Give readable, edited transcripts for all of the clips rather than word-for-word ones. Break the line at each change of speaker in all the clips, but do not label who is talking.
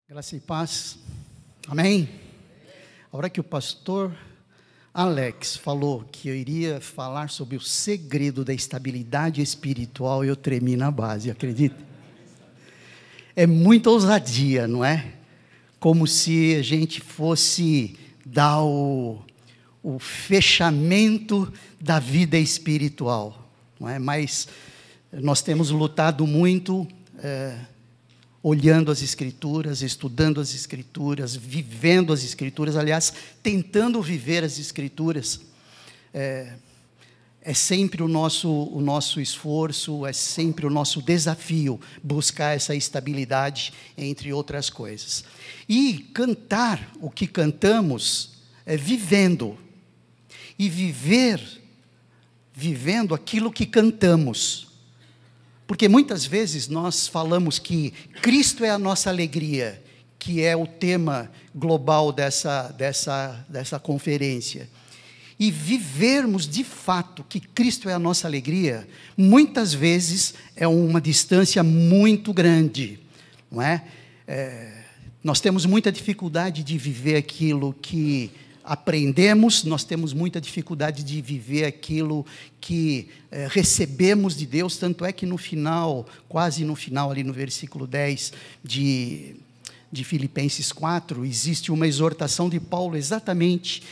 Graça e paz. Amém? A hora que o pastor Alex falou que eu iria falar sobre o segredo da estabilidade espiritual, eu tremi na base, acredita? É muita ousadia, não é? Como se a gente fosse dar o fechamento da vida espiritual, não é? Mas nós temos lutado muito, olhando as Escrituras, estudando as Escrituras, vivendo as Escrituras, aliás, tentando viver as Escrituras. É sempre o nosso esforço, é sempre o nosso desafio buscar essa estabilidade, entre outras coisas. E cantar o que cantamos é vivendo, e vivendo aquilo que cantamos. Porque muitas vezes nós falamos que Cristo é a nossa alegria, que é o tema global dessa conferência. E vivermos de fato que Cristo é a nossa alegria, muitas vezes é uma distância muito grande, não é? Nós temos muita dificuldade de viver aquilo que aprendemos, nós temos muita dificuldade de viver aquilo que recebemos de Deus, tanto é que no final, quase no final, ali no versículo 10 de Filipenses 4, existe uma exortação de Paulo exatamente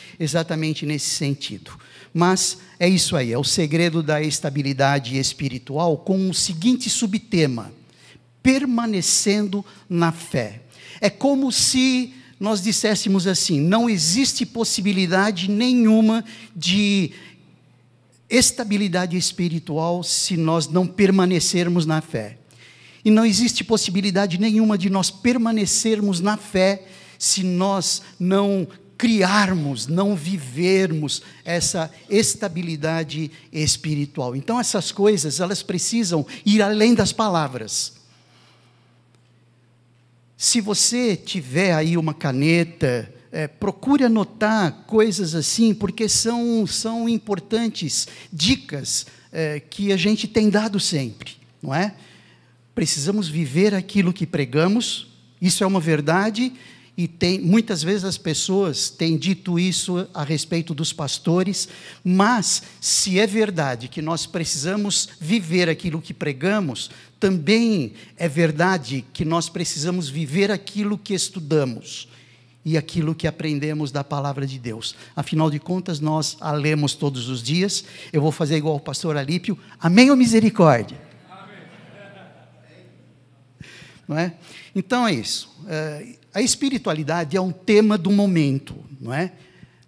nesse sentido. Mas é isso aí, é o segredo da estabilidade espiritual, com o seguinte subtema: permanecendo na fé. É como se nós disséssemos assim: não existe possibilidade nenhuma de estabilidade espiritual se nós não permanecermos na fé. E não existe possibilidade nenhuma de nós permanecermos na fé se nós não criarmos, não vivermos essa estabilidade espiritual. Então essas coisas, elas precisam ir além das palavras. Se você tiver aí uma caneta, procure anotar coisas assim, porque são importantes dicas que a gente tem dado sempre, não é? Precisamos viver aquilo que pregamos, isso é uma verdade, e muitas vezes as pessoas têm dito isso a respeito dos pastores, mas se é verdade que nós precisamos viver aquilo que pregamos, também é verdade que nós precisamos viver aquilo que estudamos e aquilo que aprendemos da palavra de Deus. Afinal de contas, nós a lemos todos os dias. Eu vou fazer igual o pastor Alípio: amém ou misericórdia? Amém. Não é? Então é isso. A espiritualidade é um tema do momento, não é?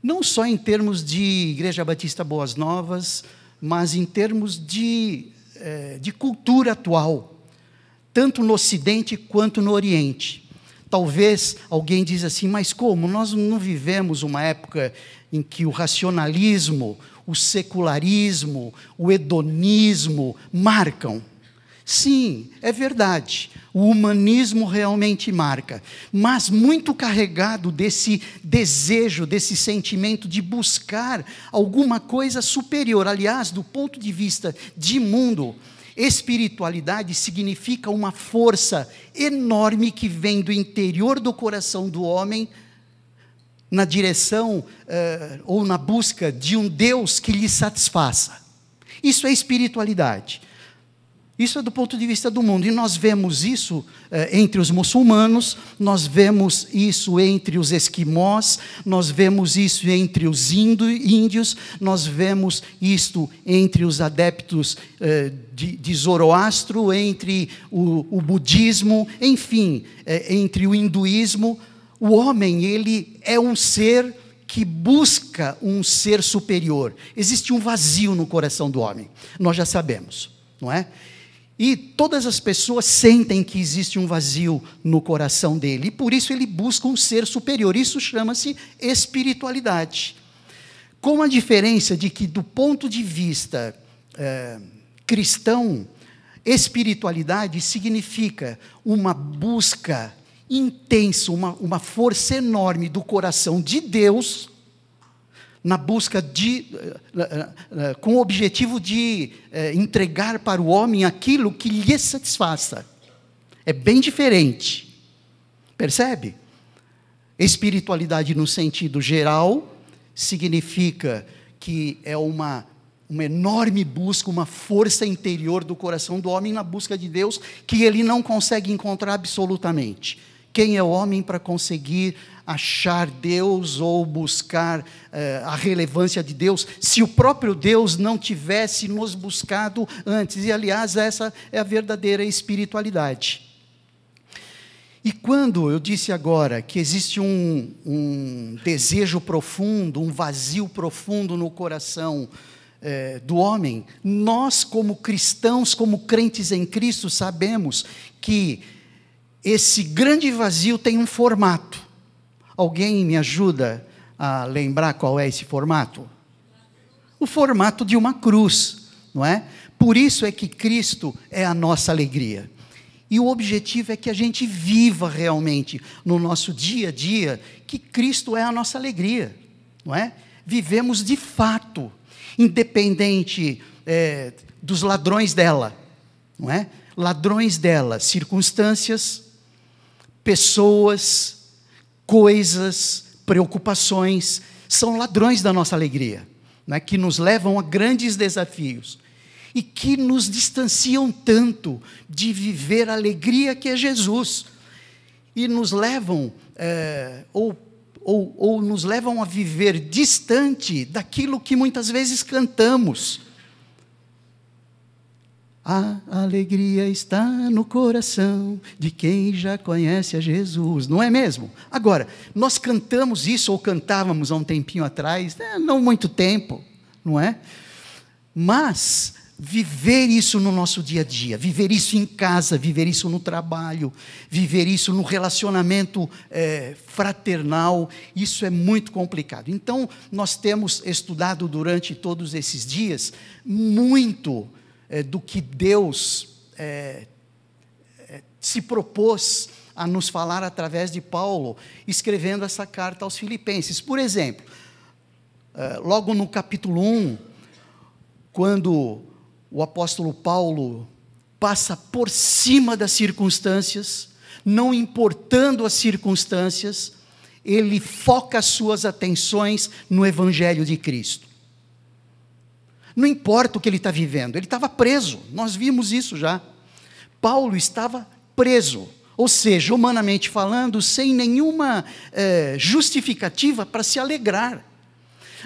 Não só em termos de Igreja Batista Boas Novas, mas em termos de cultura atual, tanto no Ocidente quanto no Oriente. Talvez alguém diz assim: mas como? Nós não vivemos uma época em que o racionalismo, o secularismo, o hedonismo marcam. Sim, é verdade, o humanismo realmente marca, mas muito carregado desse desejo, desse sentimento de buscar alguma coisa superior. Aliás, do ponto de vista de mundo, espiritualidade significa uma força enorme que vem do interior do coração do homem, na direção ou na busca de um Deus que lhe satisfaça. Isso é espiritualidade. Isso é do ponto de vista do mundo, e nós vemos isso entre os muçulmanos, nós vemos isso entre os esquimós, nós vemos isso entre os índios, nós vemos isto entre os adeptos de Zoroastro, entre o budismo, enfim, entre o hinduísmo. O homem, ele é um ser que busca um ser superior. Existe um vazio no coração do homem, nós já sabemos, não é? E todas as pessoas sentem que existe um vazio no coração dele, e por isso ele busca um ser superior. Isso chama-se espiritualidade. Com a diferença de que, do ponto de vista cristão, espiritualidade significa uma busca intensa, uma força enorme do coração de Deus, na busca com o objetivo de entregar para o homem aquilo que lhe satisfaça. É bem diferente. Percebe? Espiritualidade no sentido geral significa que é uma enorme busca, uma força interior do coração do homem na busca de Deus, que ele não consegue encontrar absolutamente. Quem é o homem para conseguir achar Deus ou buscar a relevância de Deus, se o próprio Deus não tivesse nos buscado antes? E, aliás, essa é a verdadeira espiritualidade. E quando eu disse agora que existe um desejo profundo, um vazio profundo no coração do homem, nós, como cristãos, como crentes em Cristo, sabemos que esse grande vazio tem um formato. Alguém me ajuda a lembrar qual é esse formato? O formato de uma cruz, não é? Por isso é que Cristo é a nossa alegria. E o objetivo é que a gente viva realmente no nosso dia a dia que Cristo é a nossa alegria, não é? Vivemos de fato, independente dos ladrões dela, não é? Ladrões dela, circunstâncias, pessoas, coisas, preocupações, são ladrões da nossa alegria, não é? Que nos levam a grandes desafios e que nos distanciam tanto de viver a alegria que é Jesus, e nos levam, ou nos levam a viver distante daquilo que muitas vezes cantamos. A alegria está no coração de quem já conhece a Jesus, não é mesmo? Agora, nós cantamos isso, ou cantávamos há um tempinho atrás, não muito tempo, não é? Mas viver isso no nosso dia a dia, viver isso em casa, viver isso no trabalho, viver isso no relacionamento fraternal, isso é muito complicado. Então, nós temos estudado durante todos esses dias muito do que Deus se propôs a nos falar através de Paulo, escrevendo essa carta aos Filipenses. Por exemplo, logo no capítulo 1, quando o apóstolo Paulo passa por cima das circunstâncias, não importando as circunstâncias, ele foca as suas atenções no Evangelho de Cristo. Não importa o que ele está vivendo, ele estava preso, nós vimos isso já. Paulo estava preso, ou seja, humanamente falando, sem nenhuma justificativa para se alegrar.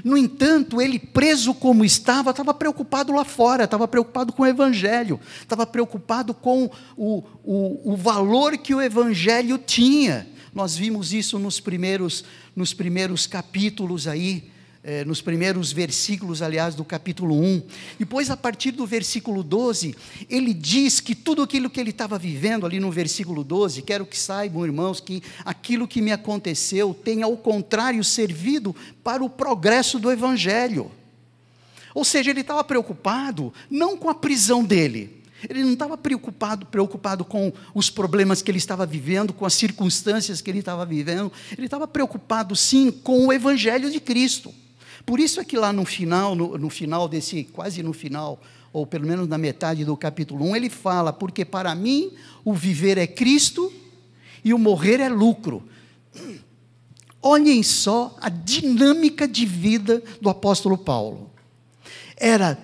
No entanto, ele preso como estava preocupado lá fora, estava preocupado com o Evangelho, estava preocupado com o valor que o Evangelho tinha. Nós vimos isso nos primeiros capítulos aí, nos primeiros versículos, aliás, do capítulo 1. Depois, a partir do versículo 12, ele diz que tudo aquilo que ele estava vivendo ali no versículo 12, quero que saibam, irmãos, que aquilo que me aconteceu tem, ao contrário, servido para o progresso do Evangelho. Ou seja, ele estava preocupado não com a prisão dele, ele não estava preocupado com os problemas que ele estava vivendo, com as circunstâncias que ele estava vivendo, ele estava preocupado sim com o Evangelho de Cristo. Por isso é que lá no final desse, quase no final, ou pelo menos na metade do capítulo 1, ele fala, porque para mim o viver é Cristo e o morrer é lucro. Olhem só a dinâmica de vida do apóstolo Paulo. Era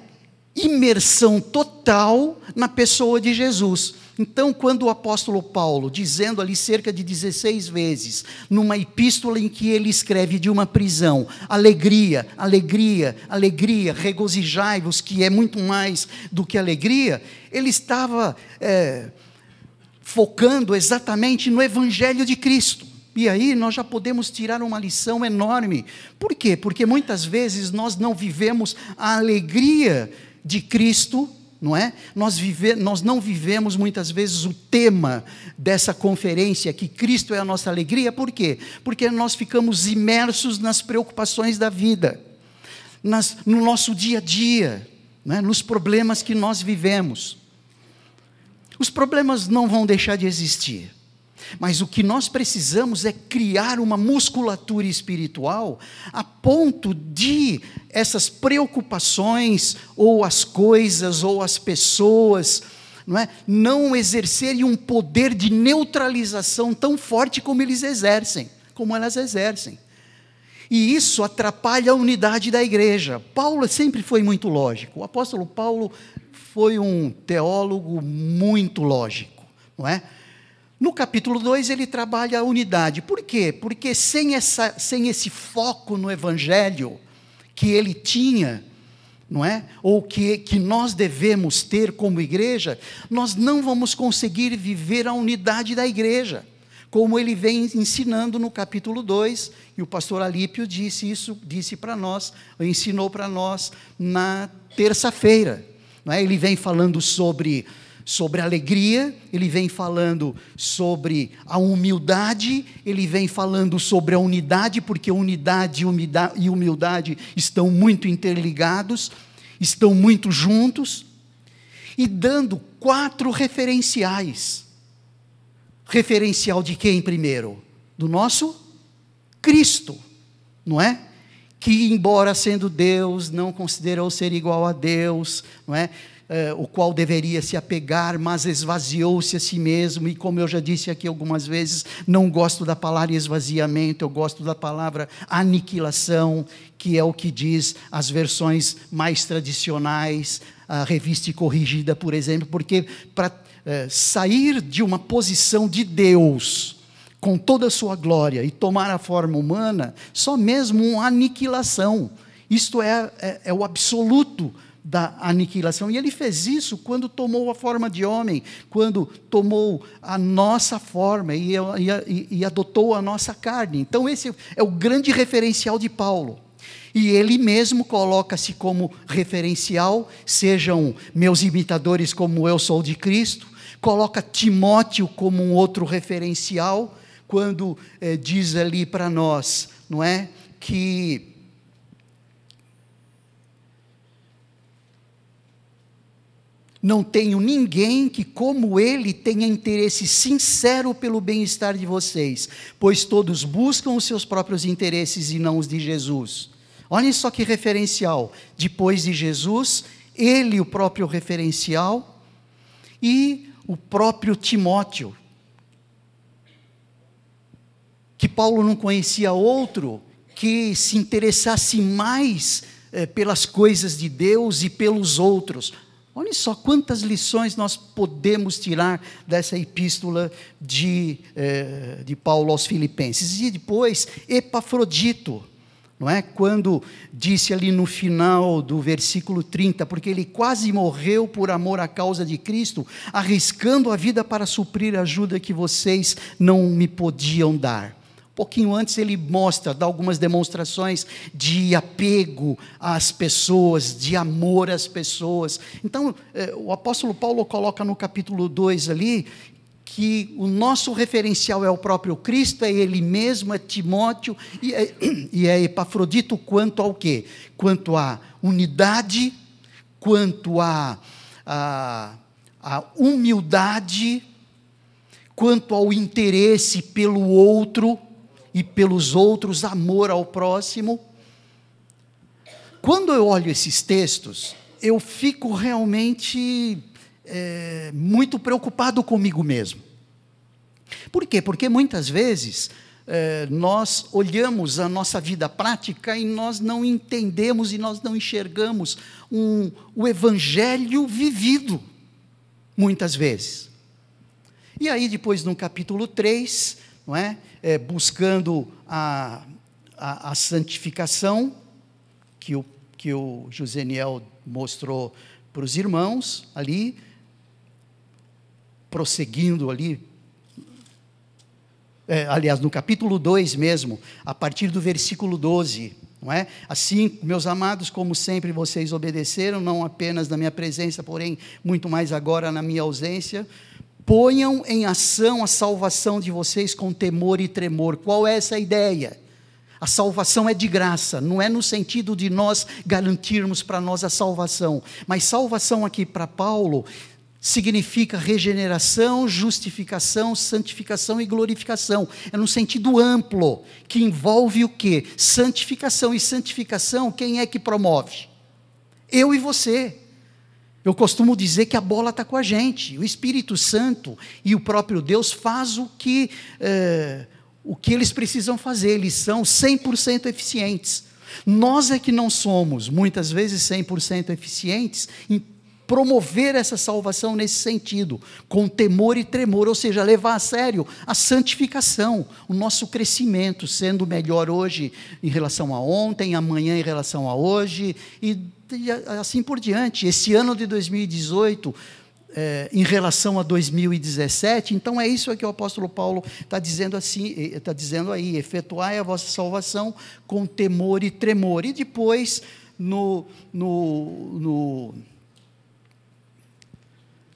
imersão total na pessoa de Jesus. Então, quando o apóstolo Paulo, dizendo ali cerca de 16 vezes, numa epístola em que ele escreve de uma prisão, alegria, alegria, alegria, regozijai-vos, que é muito mais do que alegria, ele estava focando exatamente no Evangelho de Cristo. E aí nós já podemos tirar uma lição enorme. Por quê? Porque muitas vezes nós não vivemos a alegria de Cristo, não é? Nós não vivemos muitas vezes o tema dessa conferência, que Cristo é a nossa alegria. Por quê? Porque nós ficamos imersos nas preocupações da vida, no nosso dia a dia, não é? Nos problemas que nós vivemos. Os problemas não vão deixar de existir, mas o que nós precisamos é criar uma musculatura espiritual a ponto de essas preocupações, ou as coisas, ou as pessoas, não exercerem um poder de neutralização tão forte como elas exercem. E isso atrapalha a unidade da igreja. Paulo sempre foi muito lógico. O apóstolo Paulo foi um teólogo muito lógico, não é? No capítulo 2 ele trabalha a unidade. Por quê? Porque sem esse foco no evangelho que ele tinha, não é? Ou que nós devemos ter como igreja, nós não vamos conseguir viver a unidade da igreja, como ele vem ensinando no capítulo 2, e o pastor Alípio disse para nós, ensinou para nós na terça-feira, não é? Ele vem falando sobre alegria, ele vem falando sobre a humildade, ele vem falando sobre a unidade, porque unidade e humildade estão muito interligados, estão muito juntos, e dando 4 referenciais. Referencial de quem primeiro? Do nosso Cristo, não é? Que embora sendo Deus, não considerou ser igual a Deus, não é? O qual deveria se apegar, mas esvaziou-se a si mesmo, e como eu já disse aqui algumas vezes, não gosto da palavra esvaziamento, eu gosto da palavra aniquilação, que é o que diz as versões mais tradicionais, a Revista e Corrigida, por exemplo, porque para sair de uma posição de Deus, com toda a sua glória, e tomar a forma humana, só mesmo uma aniquilação, isto é o absoluto da aniquilação, e ele fez isso quando tomou a forma de homem, quando tomou a nossa forma e adotou a nossa carne. Então esse é o grande referencial de Paulo, e ele mesmo coloca-se como referencial, sejam meus imitadores como eu sou de Cristo, coloca Timóteo como um outro referencial, quando diz ali para nós, não é, que não tenho ninguém que, como ele, tenha interesse sincero pelo bem-estar de vocês, pois todos buscam os seus próprios interesses e não os de Jesus. Olhem só que referencial. Depois de Jesus, ele, o próprio referencial, e o próprio Timóteo, que Paulo não conhecia outro que se interessasse mais pelas coisas de Deus e pelos outros. Olha só quantas lições nós podemos tirar dessa epístola de Paulo aos Filipenses. E depois, Epafrodito, não é? Quando disse ali no final do versículo 30, porque ele quase morreu por amor à causa de Cristo, arriscando a vida para suprir a ajuda que vocês não me podiam dar. Pouquinho antes ele dá algumas demonstrações de apego às pessoas, de amor às pessoas. Então, o apóstolo Paulo coloca no capítulo 2 ali, que o nosso referencial é o próprio Cristo, é ele mesmo, é Timóteo, e é Epafrodito quanto ao quê? Quanto à unidade, quanto à humildade, quanto ao interesse pelo outro, e pelos outros, amor ao próximo. Quando eu olho esses textos, eu fico realmente muito preocupado comigo mesmo. Por quê? Porque muitas vezes nós olhamos a nossa vida prática e nós não entendemos e nós não enxergamos o evangelho vivido, muitas vezes. E aí depois no capítulo 3, não é? Buscando a santificação, que o Joseniel mostrou para os irmãos ali, prosseguindo ali, aliás, no capítulo 2 mesmo, a partir do versículo 12, não é? Assim, meus amados, como sempre vocês obedeceram, não apenas na minha presença, porém, muito mais agora na minha ausência, ponham em ação a salvação de vocês com temor e tremor. Qual é essa ideia? A salvação é de graça, não é no sentido de nós garantirmos para nós a salvação, mas salvação aqui para Paulo significa regeneração, justificação, santificação e glorificação. É no sentido amplo, que envolve o quê? Santificação. E santificação, quem é que promove? Eu e você. Eu costumo dizer que a bola está com a gente. O Espírito Santo e o próprio Deus faz o que eles precisam fazer. Eles são 100% eficientes. Nós é que não somos, muitas vezes, 100% eficientes em promover essa salvação nesse sentido, com temor e tremor, ou seja, levar a sério a santificação, o nosso crescimento, sendo melhor hoje em relação a ontem, amanhã em relação a hoje, e assim por diante. Esse ano de 2018, em relação a 2017, então é isso que o apóstolo Paulo está dizendo aí, efetuai a vossa salvação com temor e tremor. E depois,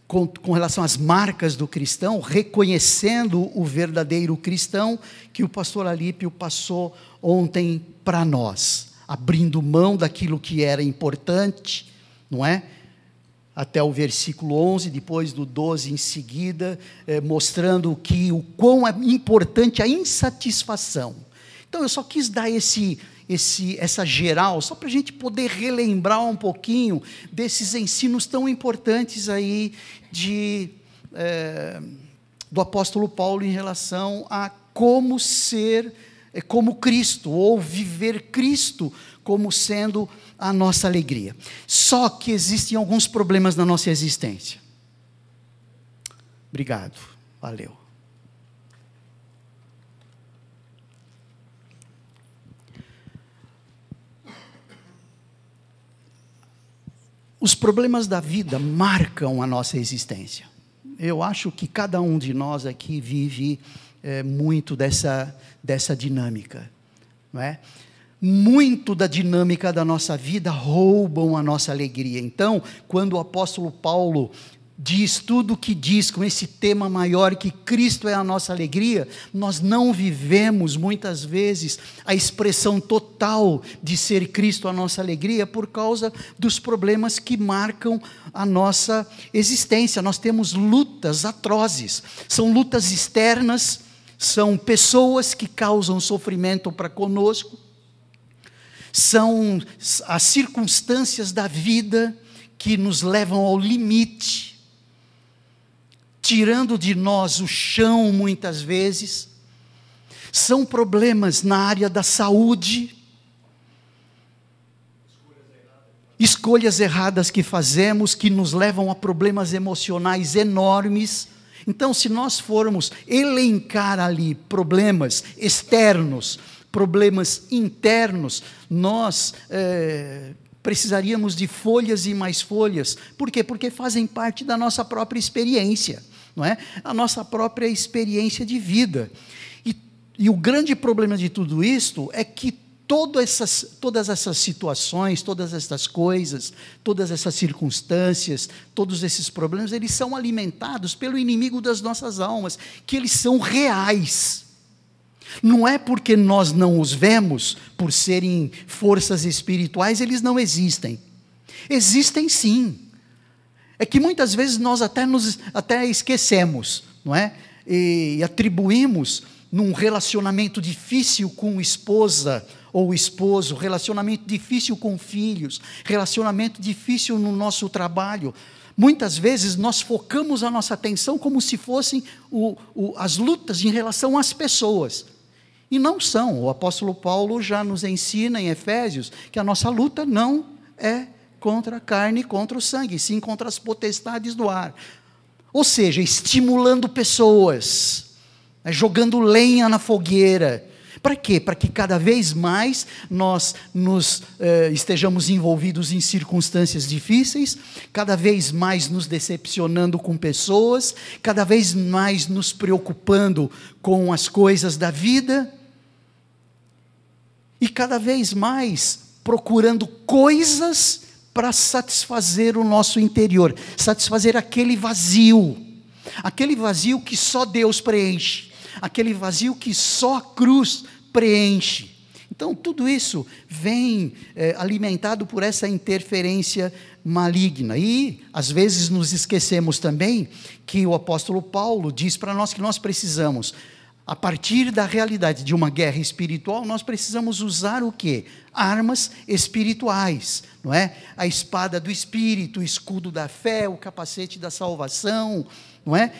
com relação às marcas do cristão, reconhecendo o verdadeiro cristão, que o pastor Alípio passou ontem para nós, abrindo mão daquilo que era importante, não é? Até o versículo 11, depois do 12 em seguida, mostrando o quão é importante a insatisfação. Então eu só quis dar essa geral, só para a gente poder relembrar um pouquinho desses ensinos tão importantes aí do apóstolo Paulo em relação a como ser como Cristo, ou viver Cristo como sendo a nossa alegria. Só que existem alguns problemas na nossa existência. Obrigado, valeu. Os problemas da vida marcam a nossa existência. Eu acho que cada um de nós aqui vive muito dessa dinâmica, não é? Muito da dinâmica da nossa vida roubam a nossa alegria. Então, quando o apóstolo Paulo diz tudo o que diz com esse tema maior, que Cristo é a nossa alegria, nós não vivemos muitas vezes a expressão total de ser Cristo a nossa alegria por causa dos problemas que marcam a nossa existência. Nós temos lutas atrozes, são lutas externas, são pessoas que causam sofrimento para conosco, são as circunstâncias da vida que nos levam ao limite, tirando de nós o chão muitas vezes. São problemas na área da saúde, escolhas erradas que fazemos, que nos levam a problemas emocionais enormes. Então, se nós formos elencar ali problemas externos, problemas internos, nós precisaríamos de folhas e mais folhas. Por quê? Porque fazem parte da nossa própria experiência, não é? A nossa própria experiência de vida. E o grande problema de tudo isto é que todas essas situações, todas essas coisas, todas essas circunstâncias, todos esses problemas, eles são alimentados pelo inimigo das nossas almas, que eles são reais. Não é porque nós não os vemos, por serem forças espirituais, eles não existem. Existem sim. É que muitas vezes nós até esquecemos, não é? E atribuímos num relacionamento difícil com esposa ou esposo, relacionamento difícil com filhos, relacionamento difícil no nosso trabalho. Muitas vezes nós focamos a nossa atenção como se fossem as lutas em relação às pessoas. E não são. O apóstolo Paulo já nos ensina em Efésios que a nossa luta não é contra a carne e contra o sangue, sim contra as potestades do ar. Ou seja, estimulando pessoas, jogando lenha na fogueira. Para quê? Para que cada vez mais nós estejamos envolvidos em circunstâncias difíceis, cada vez mais nos decepcionando com pessoas, cada vez mais nos preocupando com as coisas da vida, e cada vez mais procurando coisas para satisfazer o nosso interior, satisfazer aquele vazio que só Deus preenche, aquele vazio que só a cruz preenche. Então tudo isso vem alimentado por essa interferência maligna. E às vezes nos esquecemos também que o apóstolo Paulo diz para nós que nós precisamos a partir da realidade de uma guerra espiritual, nós precisamos usar o quê? Armas espirituais, não é? A espada do Espírito, o escudo da fé, o capacete da salvação, não é?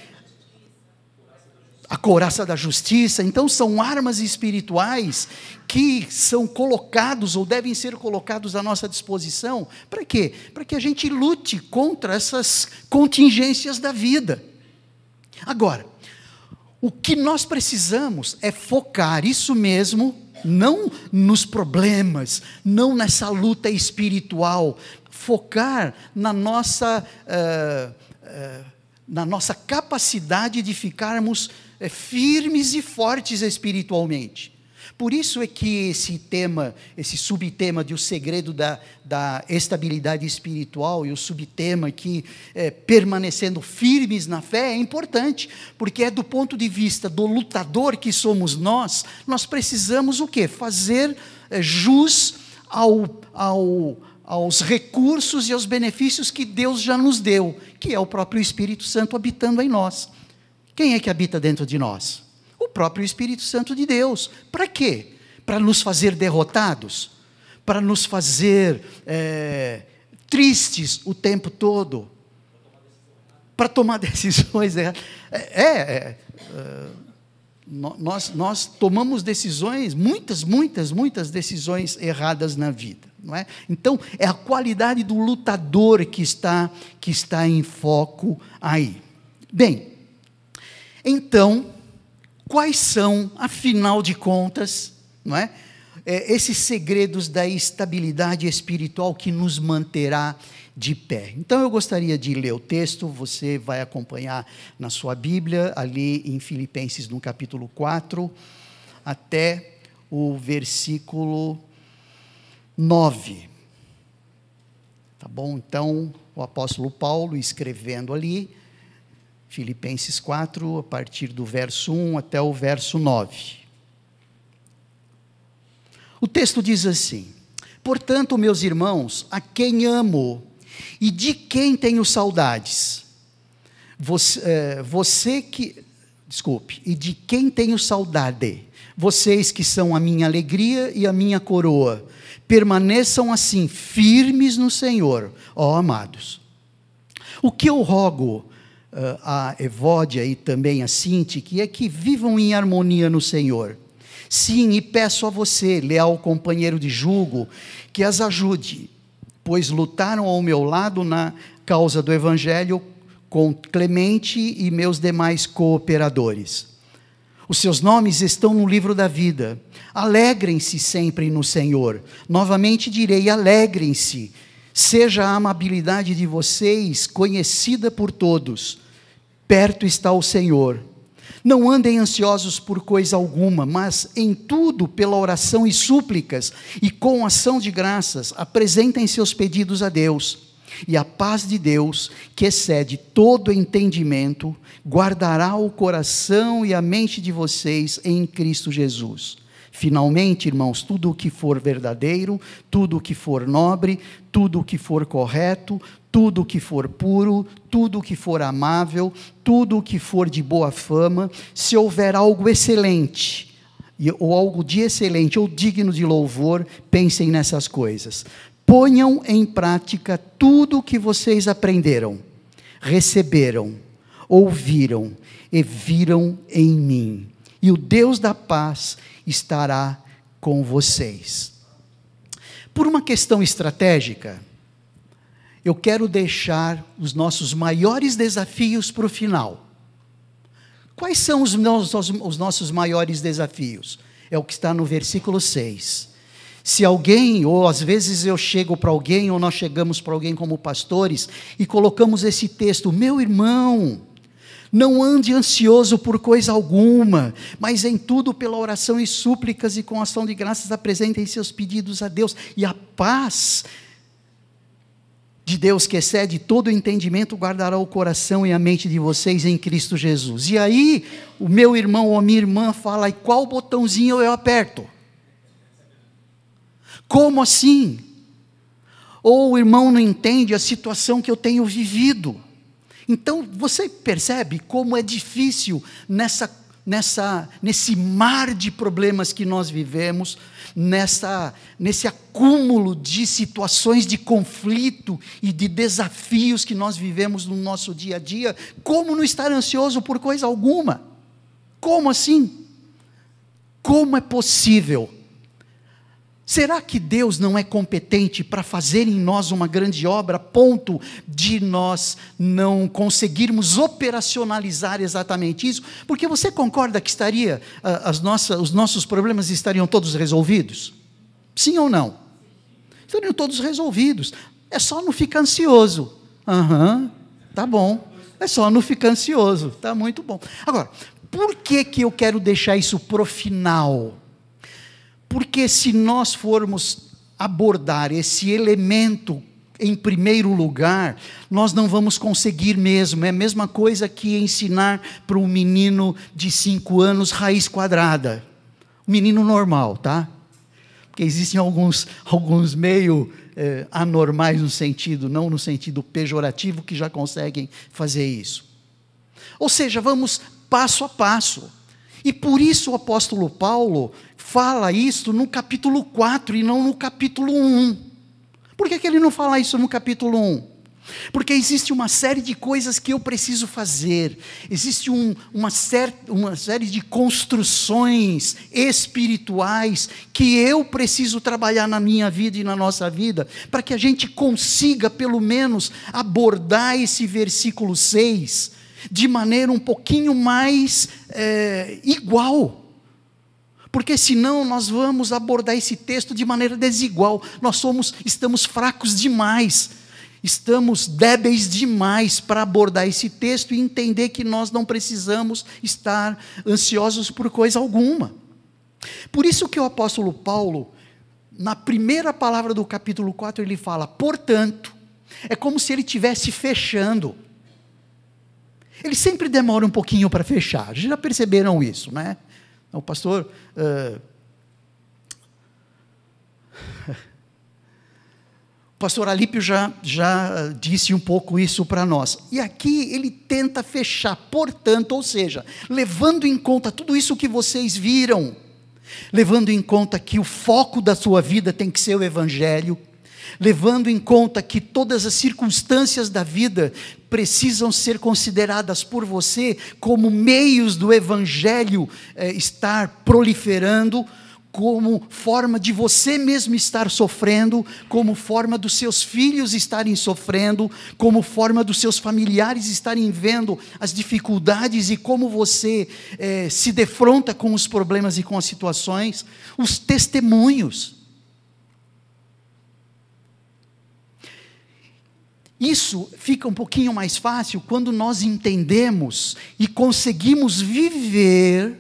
A couraça da justiça. Então são armas espirituais que são colocados ou devem ser colocados à nossa disposição. Para quê? Para que a gente lute contra essas contingências da vida. Agora, o que nós precisamos é focar, isso mesmo, não nos problemas, não nessa luta espiritual, focar na nossa capacidade de ficarmos firmes e fortes espiritualmente. Por isso é que esse subtema de o segredo da estabilidade espiritual e o subtema que permanecendo firmes na fé é importante, porque é do ponto de vista do lutador que somos nós precisamos o quê? Fazer jus aos recursos e aos benefícios que Deus já nos deu, que é o próprio Espírito Santo habitando em nós. Quem é que habita dentro de nós? O próprio Espírito Santo de Deus. Para quê? Para nos fazer derrotados? Para nos fazer tristes o tempo todo? Para tomar decisões erradas? Nós tomamos decisões, muitas decisões erradas na vida, não é? Então, é a qualidade do lutador que está em foco aí. Bem, então, quais são, afinal de contas, não é? Esses segredos da estabilidade espiritual que nos manterá de pé? Então eu gostaria de ler o texto, você vai acompanhar na sua Bíblia, ali em Filipenses no capítulo 4, até o versículo 9. Tá bom? Então, o apóstolo Paulo escrevendo ali, Filipenses 4, a partir do verso 1 até o verso 9. O texto diz assim: portanto, meus irmãos, a quem amo e de quem tenho saudades, e de quem tenho saudade, vocês que são a minha alegria e a minha coroa, permaneçam assim, firmes no Senhor, ó amados. O que eu rogo a Evódia e também a Sintique é que vivam em harmonia no Senhor. Sim, e peço a você, leal companheiro de jugo, que as ajude, pois lutaram ao meu lado na causa do Evangelho com Clemente e meus demais cooperadores. Os seus nomes estão no livro da vida. Alegrem-se sempre no Senhor. Novamente direi, alegrem-se. Seja a amabilidade de vocês conhecida por todos. Perto está o Senhor. Não andem ansiosos por coisa alguma, mas em tudo, pela oração e súplicas, e com ação de graças, apresentem seus pedidos a Deus. E a paz de Deus, que excede todo entendimento, guardará o coração e a mente de vocês em Cristo Jesus. Finalmente, irmãos, tudo o que for verdadeiro, tudo o que for nobre, tudo o que for correto, tudo o que for puro, tudo o que for amável, tudo o que for de boa fama, se houver algo excelente, ou algo de excelente, ou digno de louvor, pensem nessas coisas. Ponham em prática tudo o que vocês aprenderam, receberam, ouviram e viram em mim. E o Deus da paz estará com vocês. Por uma questão estratégica, eu quero deixar os nossos maiores desafios para o final. Quais são os nossos maiores desafios? É o que está no versículo 6. Se alguém, ou às vezes eu chego para alguém, ou nós chegamos para alguém como pastores, e colocamos esse texto: meu irmão, não ande ansioso por coisa alguma, mas em tudo pela oração e súplicas e com ação de graças apresentem seus pedidos a Deus, e a paz de Deus, que excede todo entendimento, guardará o coração e a mente de vocês em Cristo Jesus. E aí, o meu irmão ou a minha irmã fala: e qual botãozinho eu aperto? Como assim? Ou o irmão não entende a situação que eu tenho vivido. Então, você percebe como é difícil nesse mar de problemas que nós vivemos, nesse acúmulo de situações de conflito e de desafios que nós vivemos no nosso dia a dia, como não estar ansioso por coisa alguma? Como assim? Como é possível? Será que Deus não é competente para fazer em nós uma grande obra, a ponto de nós não conseguirmos operacionalizar exatamente isso? Porque você concorda que os nossos problemas estariam todos resolvidos? Sim ou não? Estariam todos resolvidos. É só não ficar ansioso. Tá bom. É só não ficar ansioso. Tá muito bom. Agora, por que eu quero deixar isso para o final? Porque se nós formos abordar esse elemento em primeiro lugar, nós não vamos conseguir mesmo. É a mesma coisa que ensinar para um menino de 5 anos raiz quadrada. Um menino normal, tá? Porque existem alguns meio anormais no sentido, não no sentido pejorativo, que já conseguem fazer isso. Ou seja, vamos passo a passo. E por isso o apóstolo Paulo fala isso no capítulo 4 e não no capítulo 1. Por que ele não fala isso no capítulo 1? Porque existe uma série de coisas que eu preciso fazer. Existe uma série de construções espirituais que eu preciso trabalhar na minha vida e na nossa vida, para que a gente consiga pelo menos abordar esse versículo 6 de maneira um pouquinho mais igual, porque senão nós vamos abordar esse texto de maneira desigual. Estamos fracos demais, estamos débeis demais para abordar esse texto e entender que nós não precisamos estar ansiosos por coisa alguma. Por isso que o apóstolo Paulo, na primeira palavra do capítulo 4, ele fala, portanto, é como se ele estivesse fechando. Ele sempre demora um pouquinho para fechar. Já perceberam isso, né? O pastor... o pastor Alípio já disse um pouco isso para nós. E aqui ele tenta fechar, portanto, ou seja, levando em conta tudo isso que vocês viram, levando em conta que o foco da sua vida tem que ser o Evangelho, levando em conta que todas as circunstâncias da vida precisam ser consideradas por você como meios do Evangelho estar proliferando, como forma de você mesmo estar sofrendo, como forma dos seus filhos estarem sofrendo, como forma dos seus familiares estarem vendo as dificuldades e como você se defronta com os problemas e com as situações, os testemunhos. Isso fica um pouquinho mais fácil quando nós entendemos e conseguimos viver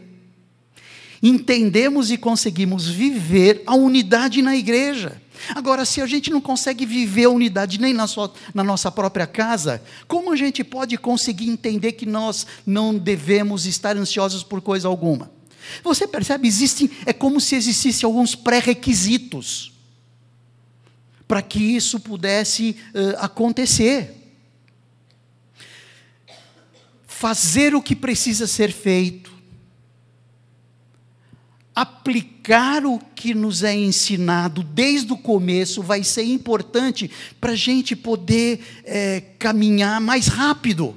a unidade na igreja. Agora, se a gente não consegue viver a unidade nem na nossa própria casa, como a gente pode conseguir entender que nós não devemos estar ansiosos por coisa alguma? Você percebe, é como se existissem alguns pré-requisitos para que isso pudesse acontecer. Fazer o que precisa ser feito, aplicar o que nos é ensinado desde o começo vai ser importante para a gente poder caminhar mais rápido,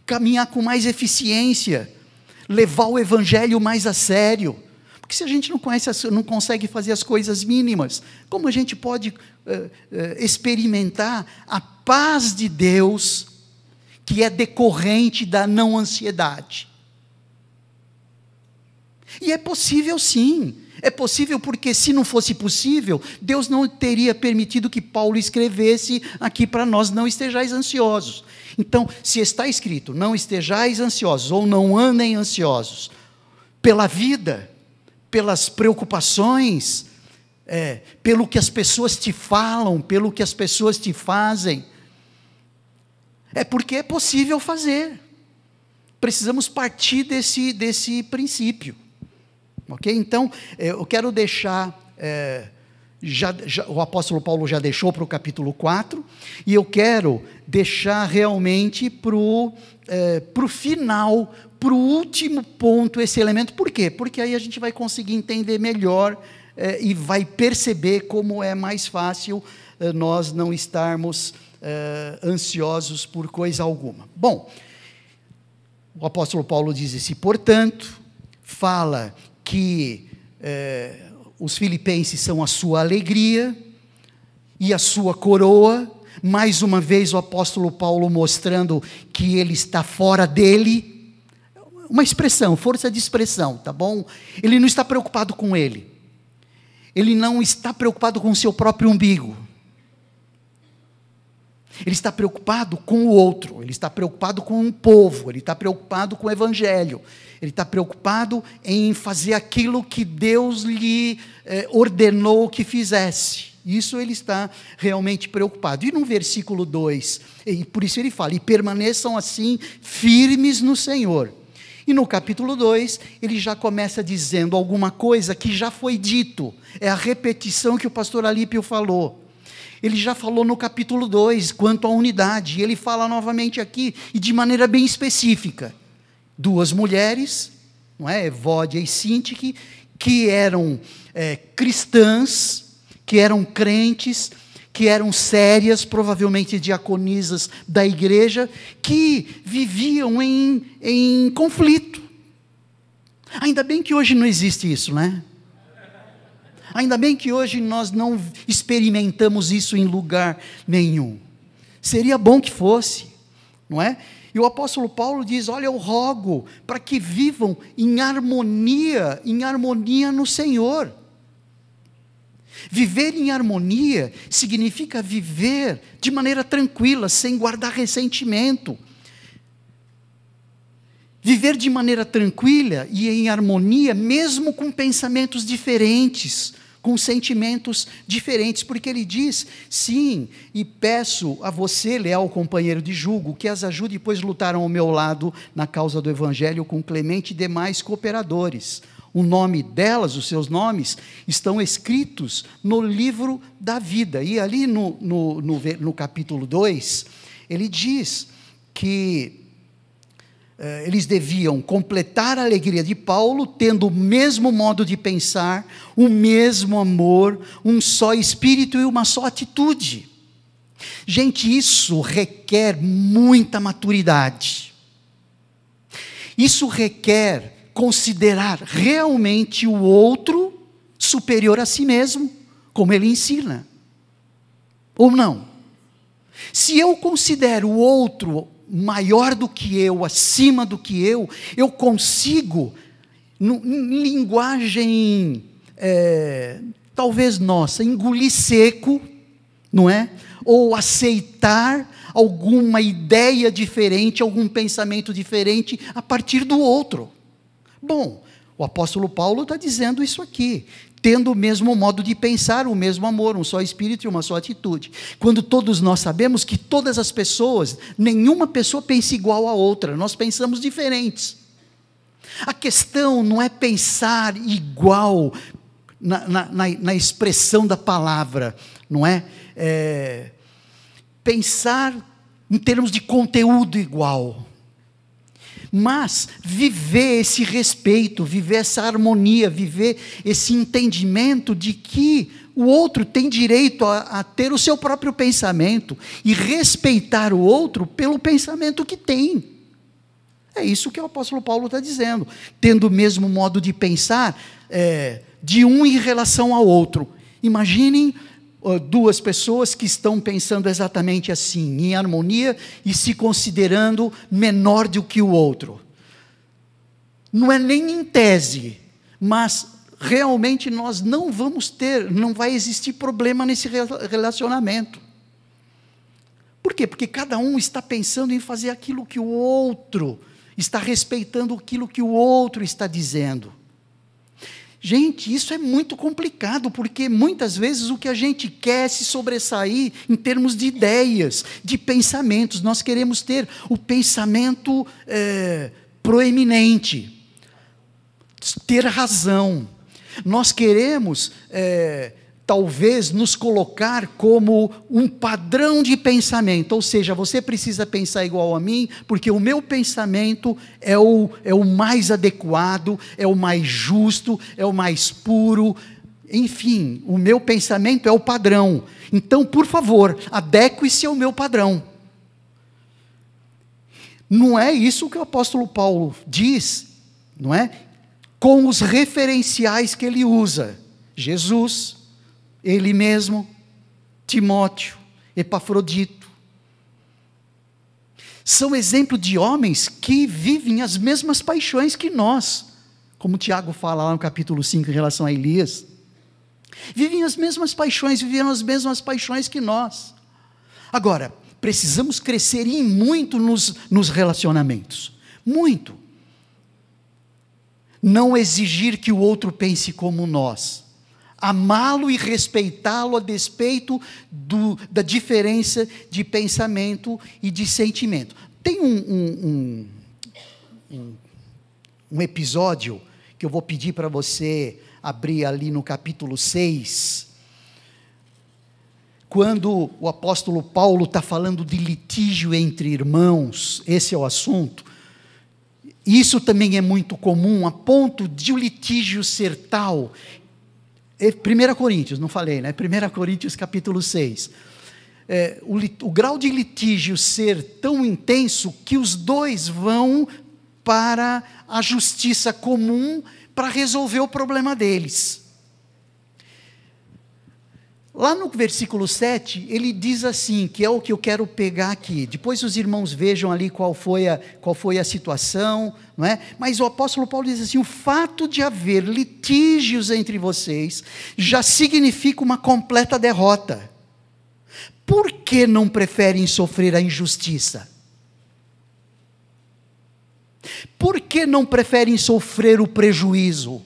caminhar com mais eficiência, levar o Evangelho mais a sério. Porque se a gente não consegue fazer as coisas mínimas, como a gente pode experimentar a paz de Deus, que é decorrente da não ansiedade? E é possível sim, é possível porque se não fosse possível, Deus não teria permitido que Paulo escrevesse aqui para nós, não estejais ansiosos. Então, se está escrito, não estejais ansiosos, ou não andem ansiosos, pela vida, pelas preocupações, pelo que as pessoas te falam, pelo que as pessoas te fazem, é porque é possível fazer. Precisamos partir desse princípio. Ok? Então, eu quero deixar o apóstolo Paulo já deixou para o capítulo 4, e eu quero deixar realmente para o final, para o último ponto, esse elemento. Por quê? Porque aí a gente vai conseguir entender melhor e vai perceber como é mais fácil nós não estarmos ansiosos por coisa alguma. Bom, o apóstolo Paulo diz assim, portanto, fala que os filipenses são a sua alegria e a sua coroa. Mais uma vez o apóstolo Paulo mostrando que ele está fora dele. Uma expressão, força de expressão, tá bom? Ele não está preocupado com ele. Ele não está preocupado com o seu próprio umbigo. Ele está preocupado com o outro, ele está preocupado com o povo, ele está preocupado com o evangelho, ele está preocupado em fazer aquilo que Deus lhe ordenou que fizesse. Isso ele está realmente preocupado. E no versículo 2, e por isso ele fala, e permaneçam assim firmes no Senhor. E no capítulo 2, ele já começa dizendo alguma coisa que já foi dito, é a repetição que o pastor Alípio falou. Ele já falou no capítulo 2, quanto à unidade, e ele fala novamente aqui, e de maneira bem específica. 2 mulheres, não é? Evódia e Sintique, que eram cristãs, que eram crentes, que eram sérias, provavelmente diaconisas da igreja, que viviam em conflito. Ainda bem que hoje não existe isso, né? Ainda bem que hoje nós não experimentamos isso em lugar nenhum. Seria bom que fosse, não é? E o apóstolo Paulo diz, olha, eu rogo para que vivam em harmonia no Senhor. Viver em harmonia significa viver de maneira tranquila, sem guardar ressentimento. Viver de maneira tranquila e em harmonia, mesmo com pensamentos diferentes, com sentimentos diferentes, porque ele diz, sim, e peço a você, leal companheiro de julgo, que as ajude, pois lutaram ao meu lado na causa do Evangelho com Clemente e demais cooperadores. O nome delas, os seus nomes, estão escritos no livro da vida. E ali no capítulo 2, ele diz que eles deviam completar a alegria de Paulo, tendo o mesmo modo de pensar, o mesmo amor, um só espírito e uma só atitude. Gente, isso requer muita maturidade. Isso requer considerar realmente o outro superior a si mesmo, como ele ensina. Ou não? Se eu considero o outro maior do que eu, acima do que eu consigo, em linguagem, talvez nossa, engolir seco, não é? Ou aceitar alguma ideia diferente, algum pensamento diferente, a partir do outro. Bom, o apóstolo Paulo está dizendo isso aqui, tendo o mesmo modo de pensar, o mesmo amor, um só espírito e uma só atitude. Quando todos nós sabemos que todas as pessoas, nenhuma pessoa pensa igual a outra, nós pensamos diferentes. A questão não é pensar igual na expressão da palavra, não é? Pensar em termos de conteúdo igual. Mas viver esse respeito, viver essa harmonia, viver esse entendimento de que o outro tem direito a ter o seu próprio pensamento e respeitar o outro pelo pensamento que tem. É isso que o apóstolo Paulo está dizendo. Tendo o mesmo modo de pensar de um em relação ao outro. Imaginem 2 pessoas que estão pensando exatamente assim, em harmonia e se considerando menor do que o outro. Não é nem em tese, mas realmente nós não vai existir problema nesse relacionamento. Por quê? Porque cada um está pensando em fazer aquilo que o outro, está respeitando aquilo que o outro está dizendo. Gente, isso é muito complicado, porque muitas vezes o que a gente quer é se sobressair em termos de ideias, de pensamentos. Nós queremos ter o pensamento proeminente, ter razão. Nós queremos talvez nos colocar como um padrão de pensamento, ou seja, você precisa pensar igual a mim, porque o meu pensamento é o mais adequado, é o mais justo, é o mais puro, enfim, o meu pensamento é o padrão. Então, por favor, adeque-se ao meu padrão. Não é isso que o apóstolo Paulo diz, não é? Com os referenciais que ele usa: Jesus, ele mesmo, Timóteo, Epafrodito. São exemplos de homens que vivem as mesmas paixões que nós, como Tiago fala lá no capítulo 5 em relação a Elias. Vivem as mesmas paixões, viveram as mesmas paixões que nós. Agora, precisamos crescer em muito nos relacionamentos. Muito. Não exigir que o outro pense como nós. Amá-lo e respeitá-lo a despeito da diferença de pensamento e de sentimento. Tem um episódio que eu vou pedir para você abrir ali no capítulo 6, quando o apóstolo Paulo está falando de litígio entre irmãos. Esse é o assunto. Isso também é muito comum, a ponto de o litígio ser tal. 1 Coríntios, não falei, né? 1 Coríntios capítulo 6. O grau de litígio ser tão intenso que os dois vão para a justiça comum para resolver o problema deles. Lá no versículo 7, ele diz assim, que é o que eu quero pegar aqui. Depois os irmãos vejam ali qual foi a situação, não é? Mas o apóstolo Paulo diz assim: o fato de haver litígios entre vocês já significa uma completa derrota. Por que não preferem sofrer a injustiça? Por que não preferem sofrer o prejuízo?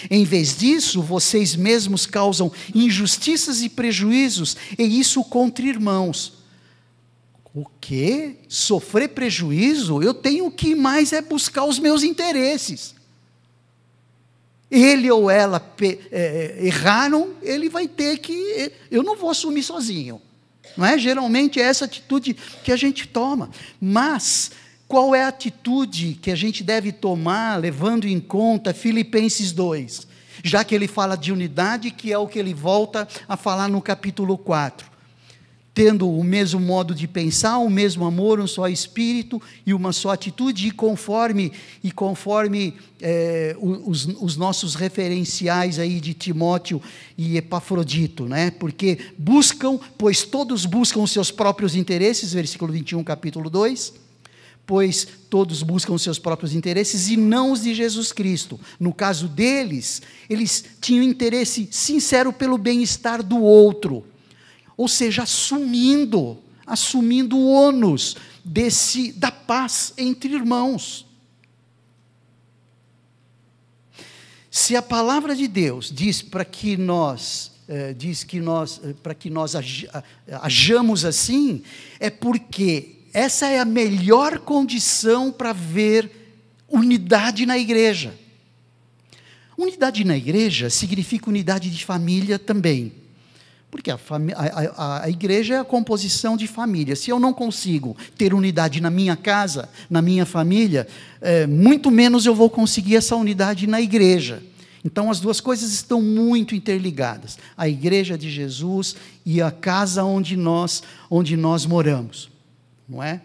Em vez disso, vocês mesmos causam injustiças e prejuízos, e isso contra irmãos. O quê? Sofrer prejuízo? Eu tenho que mais é buscar os meus interesses. Ele ou ela erraram, ele vai ter que... Eu não vou assumir sozinho. Não é? Geralmente é essa atitude que a gente toma. Mas qual é a atitude que a gente deve tomar, levando em conta Filipenses 2? Já que ele fala de unidade, que é o que ele volta a falar no capítulo 4. Tendo o mesmo modo de pensar, o mesmo amor, um só espírito e uma só atitude, e conforme os nossos referenciais aí de Timóteo e Epafrodito, né? Porque pois todos buscam os seus próprios interesses, versículo 21, capítulo 2, pois todos buscam os seus próprios interesses e não os de Jesus Cristo. No caso deles, eles tinham interesse sincero pelo bem-estar do outro, ou seja, assumindo o ônus da paz entre irmãos. Se a palavra de Deus diz para que nós hajamos assim, é porque essa é a melhor condição para ver unidade na igreja. Unidade na igreja significa unidade de família também. Porque a igreja é a composição de família. Se eu não consigo ter unidade na minha casa, na minha família, muito menos eu vou conseguir essa unidade na igreja. Então as duas coisas estão muito interligadas. A igreja de Jesus e a casa onde nós moramos. Não é?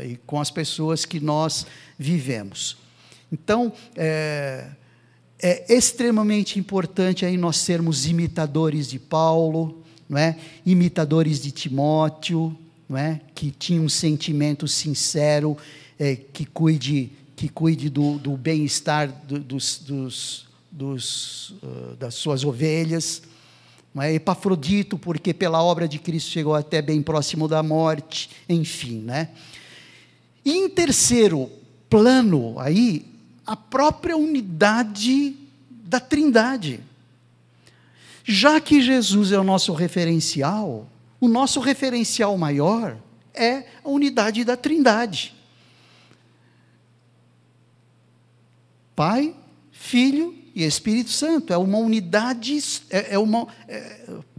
E com as pessoas que nós vivemos. Então, é extremamente importante aí nós sermos imitadores de Paulo, não é? Imitadores de Timóteo, não é? Que tinha um sentimento sincero, que cuide do bem-estar das suas ovelhas. Não é? Epafrodito, porque pela obra de Cristo chegou até bem próximo da morte, enfim, né? E em terceiro plano aí, a própria unidade da Trindade. Já que Jesus é o nosso referencial, o nosso referencial maior é a unidade da Trindade. Pai, Filho e Espírito Santo. É uma unidade,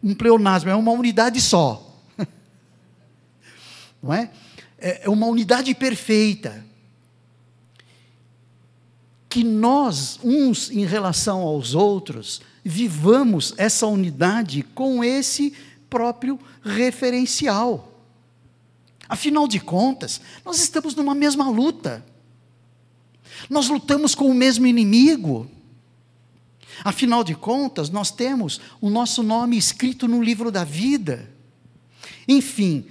um pleonasmo, é uma unidade só. Não é? É uma unidade perfeita. Que nós, uns em relação aos outros, vivamos essa unidade com esse próprio referencial. Afinal de contas, nós estamos numa mesma luta. Nós lutamos com o mesmo inimigo. Afinal de contas, nós temos o nosso nome escrito no livro da vida. Enfim,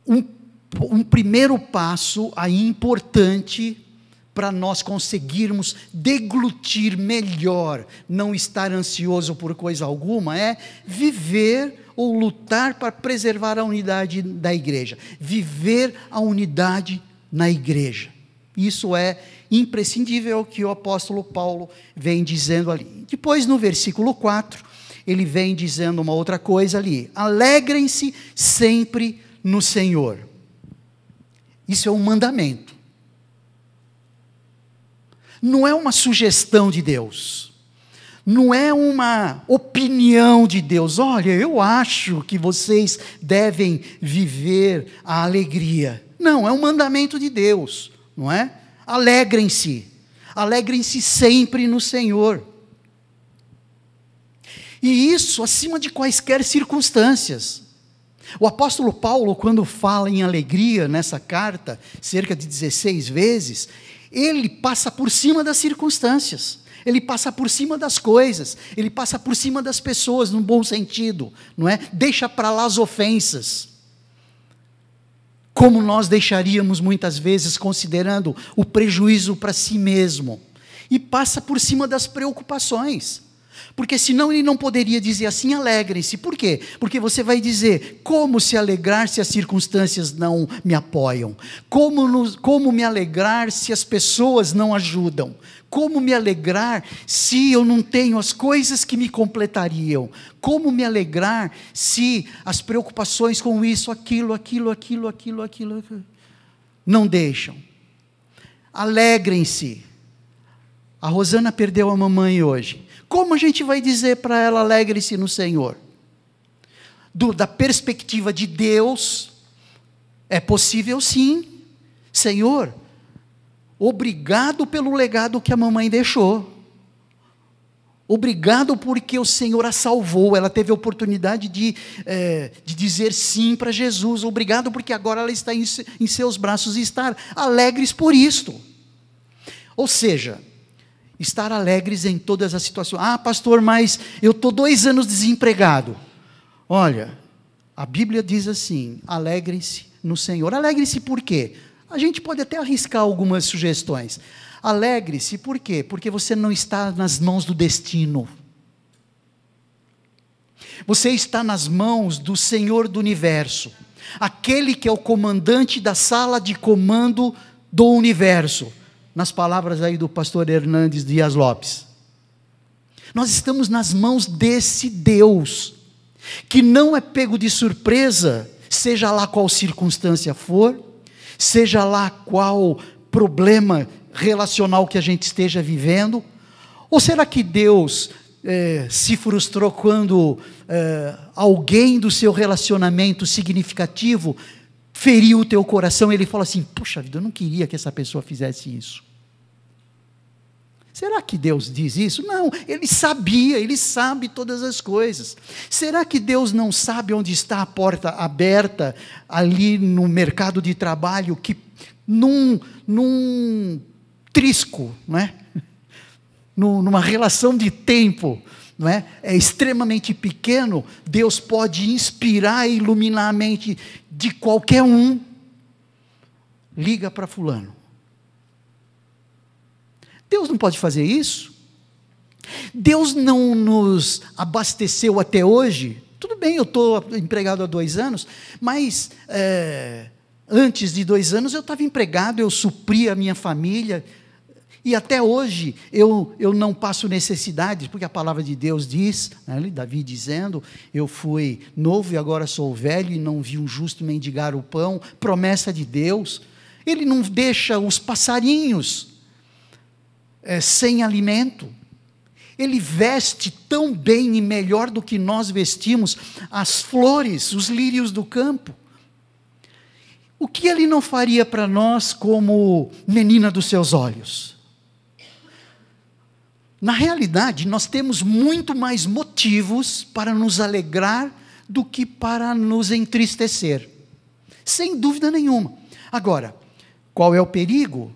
um primeiro passo aí importante para nós conseguirmos deglutir melhor, não estar ansioso por coisa alguma, é viver ou lutar para preservar a unidade da igreja. Viver a unidade na igreja. Isso é imprescindível, o que o apóstolo Paulo vem dizendo ali. Depois, no versículo 4, ele vem dizendo uma outra coisa ali. Alegrem-se sempre no Senhor. Isso é um mandamento. Não é uma sugestão de Deus. Não é uma opinião de Deus. Olha, eu acho que vocês devem viver a alegria. Não, é um mandamento de Deus, não é? Alegrem-se. Alegrem-se sempre no Senhor. E isso acima de quaisquer circunstâncias. O apóstolo Paulo, quando fala em alegria nessa carta, cerca de 16 vezes, ele passa por cima das circunstâncias, ele passa por cima das coisas, ele passa por cima das pessoas, no bom sentido, não é? Deixa para lá as ofensas, como nós deixaríamos muitas vezes, considerando o prejuízo para si mesmo, e passa por cima das preocupações, porque senão ele não poderia dizer assim, alegrem-se. Por quê? Porque você vai dizer, como se alegrar se as circunstâncias não me apoiam? Como me alegrar se as pessoas não ajudam? Como me alegrar se eu não tenho as coisas que me completariam? Como me alegrar se as preocupações com isso, aquilo, não deixam? Alegrem-se. A Rosana perdeu a mamãe hoje. Como a gente vai dizer para ela, alegre-se no Senhor? Da perspectiva de Deus, é possível sim. Senhor, obrigado pelo legado que a mamãe deixou. Obrigado porque o Senhor a salvou. Ela teve a oportunidade de dizer sim para Jesus. Obrigado porque agora ela está em seus braços e estar alegres por isto. Ou seja, estar alegres em todas as situações. Ah, pastor, mas eu estou 2 anos desempregado. Olha, a Bíblia diz assim, alegrem-se no Senhor. Alegre-se por quê? A gente pode até arriscar algumas sugestões. Alegre-se por quê? Porque você não está nas mãos do destino. Você está nas mãos do Senhor do universo. Aquele que é o comandante da sala de comando do universo. Nas palavras aí do pastor Hernandes Dias Lopes. Nós estamos nas mãos desse Deus, que não é pego de surpresa, seja lá qual circunstância for, seja lá qual problema relacional que a gente esteja vivendo, ou será que Deus se frustrou quando alguém do seu relacionamento significativo feriu o teu coração, e ele fala assim, puxa vida, eu não queria que essa pessoa fizesse isso. Será que Deus diz isso? Não, ele sabia, ele sabe todas as coisas. Será que Deus não sabe onde está a porta aberta, ali no mercado de trabalho, que num trisco, não é? Numa relação de tempo, não é? É extremamente pequeno, Deus pode inspirar e iluminar a mente de qualquer um. Liga para fulano. Deus não pode fazer isso? Deus não nos abasteceu até hoje? Tudo bem, eu estou empregado há 2 anos, mas antes de 2 anos eu estava empregado, eu supria a minha família, e até hoje eu não passo necessidades, porque a palavra de Deus diz, né, Davi dizendo, eu fui novo e agora sou velho e não vi um justo mendigar o pão, promessa de Deus. Ele não deixa os passarinhos sem alimento. Ele veste tão bem e melhor do que nós vestimos as flores, os lírios do campo. O que ele não faria para nós como menina dos seus olhos? Na realidade, nós temos muito mais motivos para nos alegrar do que para nos entristecer. Sem dúvida nenhuma. Agora, qual é o perigo?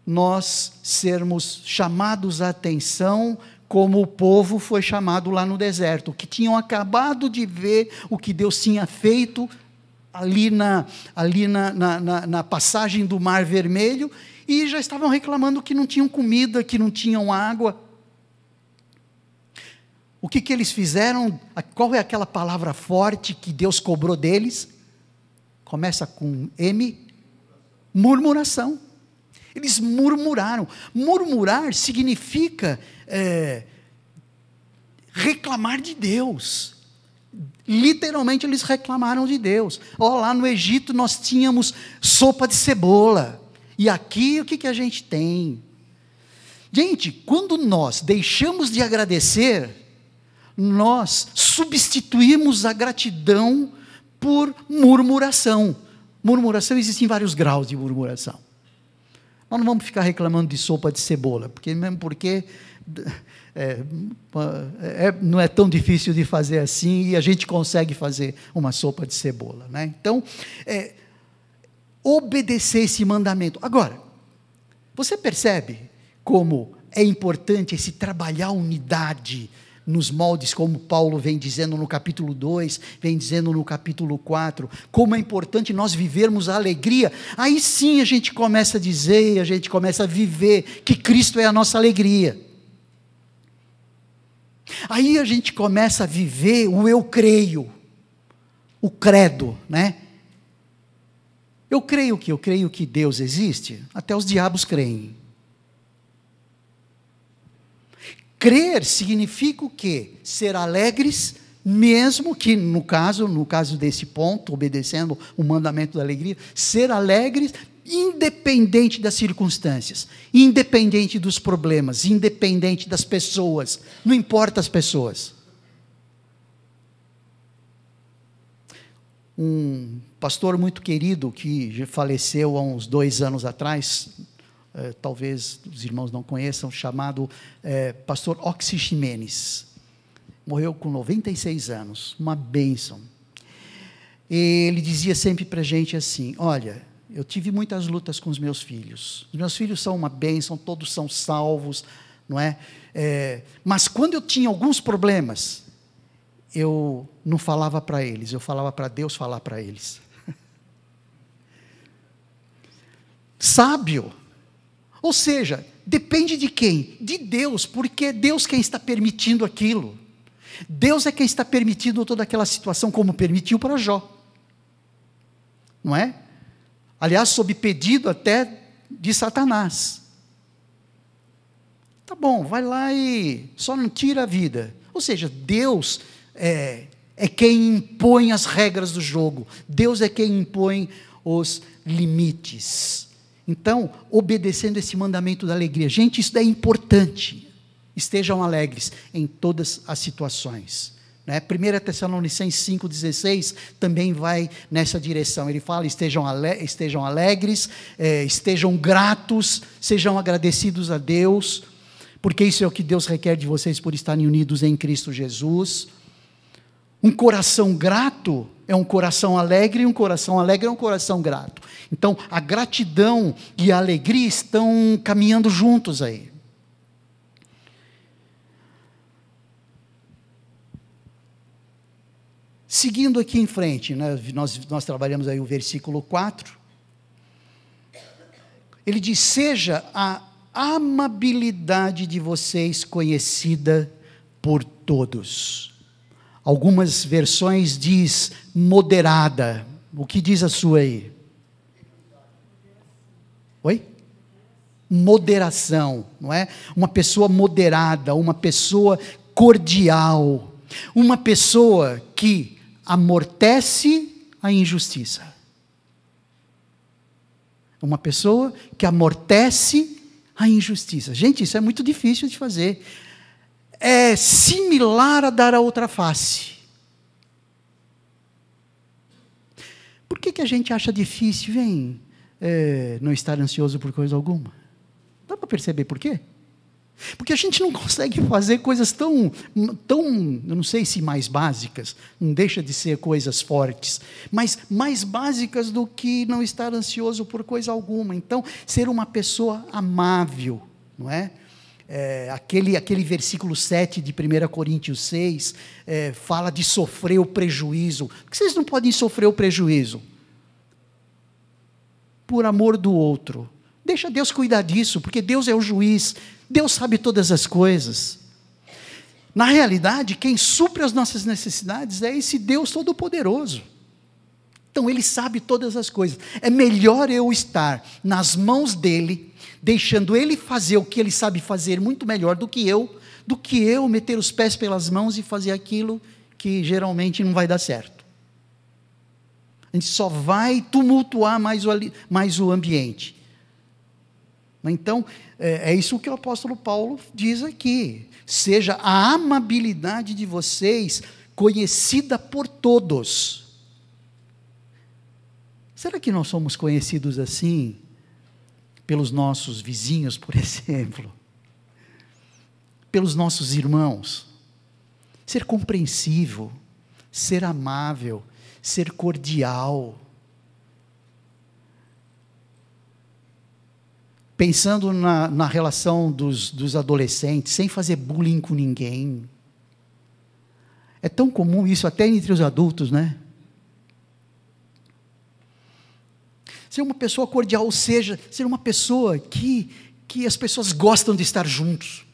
Nós sermos chamados a atenção como o povo foi chamado lá no deserto, que tinham acabado de ver o que Deus tinha feito ali na passagem do Mar Vermelho, e já estavam reclamando que não tinham comida, que não tinham água. O que eles fizeram? Qual é aquela palavra forte que Deus cobrou deles? Começa com M, murmuração. Eles murmuraram. Murmurar significa reclamar de Deus. Literalmente eles reclamaram de Deus. Lá no Egito nós tínhamos sopa de cebola. E aqui o que a gente tem? Gente, quando nós deixamos de agradecer, nós substituímos a gratidão por murmuração. Murmuração, existem vários graus de murmuração. Nós não vamos ficar reclamando de sopa de cebola, mesmo porque não é tão difícil de fazer assim, e a gente consegue fazer uma sopa de cebola, né? Então, obedecer esse mandamento. Agora, você percebe como é importante esse trabalhar a unidade nos moldes, como Paulo vem dizendo no capítulo 2, vem dizendo no capítulo 4, como é importante nós vivermos a alegria. Aí sim a gente começa a dizer, a gente começa a viver que Cristo é a nossa alegria. Aí a gente começa a viver o eu creio, o credo, né? Eu creio que Deus existe, até os diabos creem. Crer significa o quê? Ser alegres, mesmo que no caso desse ponto, obedecendo o mandamento da alegria, ser alegres independente das circunstâncias, independente dos problemas, independente das pessoas, não importa as pessoas. Um pastor muito querido, que já faleceu há uns 2 anos atrás, talvez os irmãos não conheçam, chamado pastor Oxy Ximenes, morreu com 96 anos, uma bênção. Ele dizia sempre para a gente assim: olha, eu tive muitas lutas com os meus filhos são uma bênção, todos são salvos, não é? Mas quando eu tinha alguns problemas, eu não falava para eles, eu falava para Deus falar para eles. Sábio. Ou seja, depende de quem? De Deus, porque é Deus quem está permitindo aquilo. Deus é quem está permitindo toda aquela situação, como permitiu para Jó. Não é? Aliás, sob pedido até de Satanás. Tá bom, vai lá e só não tira a vida. Ou seja, Deus é quem impõe as regras do jogo. Deus é quem impõe os limites. Então, obedecendo esse mandamento da alegria. Gente, isso é importante. Estejam alegres em todas as situações. 1 Tessalonicenses 5,16 também vai nessa direção. Ele fala: estejam alegres, estejam gratos, sejam agradecidos a Deus, porque isso é o que Deus requer de vocês por estarem unidos em Cristo Jesus. Um coração grato é um coração alegre, e um coração alegre é um coração grato. Então, a gratidão e a alegria estão caminhando juntos aí. Seguindo aqui em frente, né, nós trabalhamos aí o versículo 4. Ele diz: seja a amabilidade de vocês conhecida por todos. Algumas versões diz moderada. O que diz a sua aí? Oi? Moderação, não é? Uma pessoa moderada, uma pessoa cordial, uma pessoa que amortece a injustiça. Uma pessoa que amortece a injustiça. Gente, isso é muito difícil de fazer. É similar a dar a outra face. Por que a gente acha difícil, não estar ansioso por coisa alguma? Dá para perceber por quê? Porque a gente não consegue fazer coisas tão, eu não sei se mais básicas, não deixa de ser coisas fortes, mas mais básicas do que não estar ansioso por coisa alguma. Então, ser uma pessoa amável, não é? Aquele versículo 7 de 1 Coríntios 6, fala de sofrer o prejuízo. Por que vocês não podem sofrer o prejuízo? Por amor do outro. Deixa Deus cuidar disso, porque Deus é o juiz, Deus sabe todas as coisas. Na realidade, quem supre as nossas necessidades é esse Deus Todo-Poderoso. Então, Ele sabe todas as coisas. É melhor eu estar nas mãos dEle, deixando Ele fazer o que Ele sabe fazer muito melhor do que eu meter os pés pelas mãos e fazer aquilo que geralmente não vai dar certo. A gente só vai tumultuar mais o ambiente. Então, é isso que o apóstolo Paulo diz aqui. Seja a amabilidade de vocês conhecida por todos. Será que nós somos conhecidos assim pelos nossos vizinhos, por exemplo? Pelos nossos irmãos? Ser compreensivo, ser amável, ser cordial. Pensando na relação dos adolescentes, sem fazer bullying com ninguém. É tão comum isso até entre os adultos, né? Ser uma pessoa cordial, ou seja, ser uma pessoa que as pessoas gostam de estar juntos.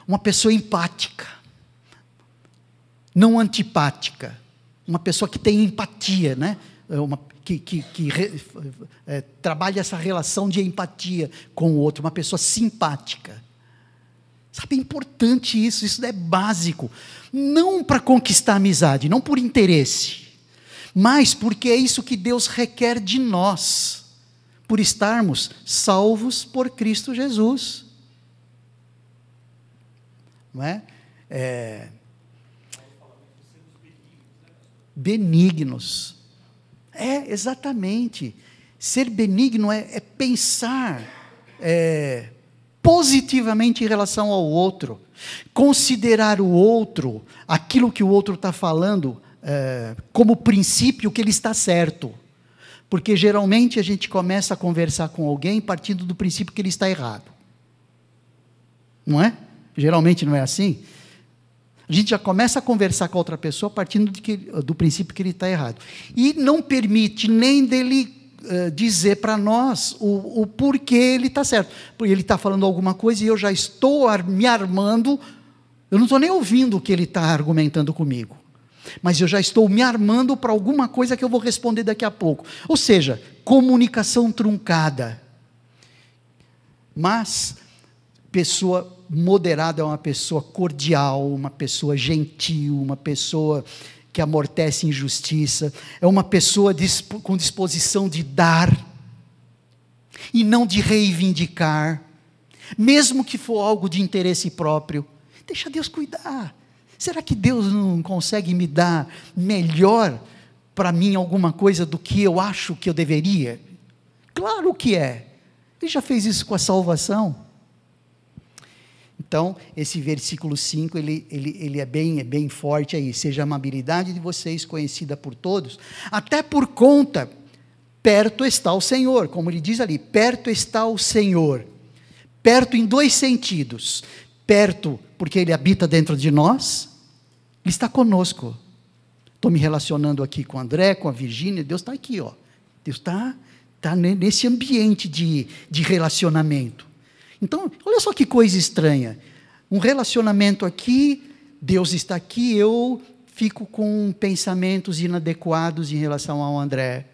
Uma pessoa empática. Não antipática. Uma pessoa que tem empatia, né? Trabalha essa relação de empatia com o outro, uma pessoa simpática. Sabe, é importante isso é básico. Não para conquistar amizade, não por interesse, mas porque é isso que Deus requer de nós, por estarmos salvos por Cristo Jesus. Não é? Benignos. Exatamente. Ser benigno é pensar positivamente em relação ao outro, considerar o outro, aquilo que o outro está falando, como princípio que ele está certo. Porque geralmente a gente começa a conversar com alguém partindo do princípio que ele está errado. Não é? Geralmente não é assim? A gente já começa a conversar com a outra pessoa partindo do princípio que ele está errado. E não permite nem dele dizer para nós o porquê ele está certo. Porque ele está falando alguma coisa e eu já estou me armando, eu não estou nem ouvindo o que ele está argumentando comigo. Mas eu já estou me armando para alguma coisa que eu vou responder daqui a pouco. Ou seja, comunicação truncada. Mas, pessoa moderada é uma pessoa cordial, uma pessoa gentil, uma pessoa que amortece injustiça, é uma pessoa com disposição de dar e não de reivindicar, mesmo que for algo de interesse próprio. Deixa Deus cuidar. Será que Deus não consegue me dar melhor para mim alguma coisa do que eu acho que eu deveria? Claro que é. Ele já fez isso com a salvação. Então, esse versículo 5, ele é bem forte aí. Seja a amabilidade de vocês conhecida por todos, até por conta, perto está o Senhor. Como ele diz ali, perto está o Senhor. Perto em dois sentidos. Perto, porque Ele habita dentro de nós. Ele está conosco. Estou me relacionando aqui com o André, com a Virgínia. Deus está aqui, ó. Deus está nesse ambiente de relacionamento. Então, olha só que coisa estranha. Um relacionamento aqui, Deus está aqui, eu fico com pensamentos inadequados em relação ao André.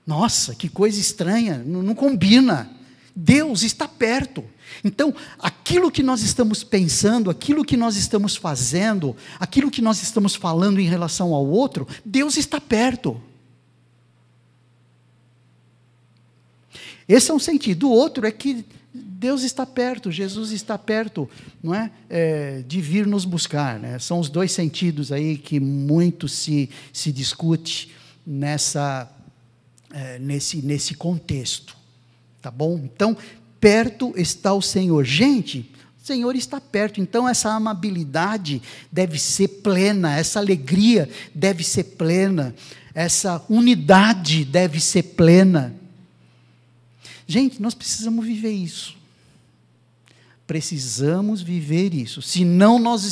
Nossa, que coisa estranha, não combina. Deus está perto. Então, aquilo que nós estamos pensando, aquilo que nós estamos fazendo, aquilo que nós estamos falando em relação ao outro, Deus está perto. Esse é um sentido. O outro é que Deus está perto, Jesus está perto, não é? De vir nos buscar, né? São os dois sentidos aí que muito se discute nesse contexto, tá bom? Então, perto está o Senhor. Gente, o Senhor está perto, então essa amabilidade deve ser plena, essa alegria deve ser plena, essa unidade deve ser plena. Gente, nós precisamos viver isso. Precisamos viver isso, senão nós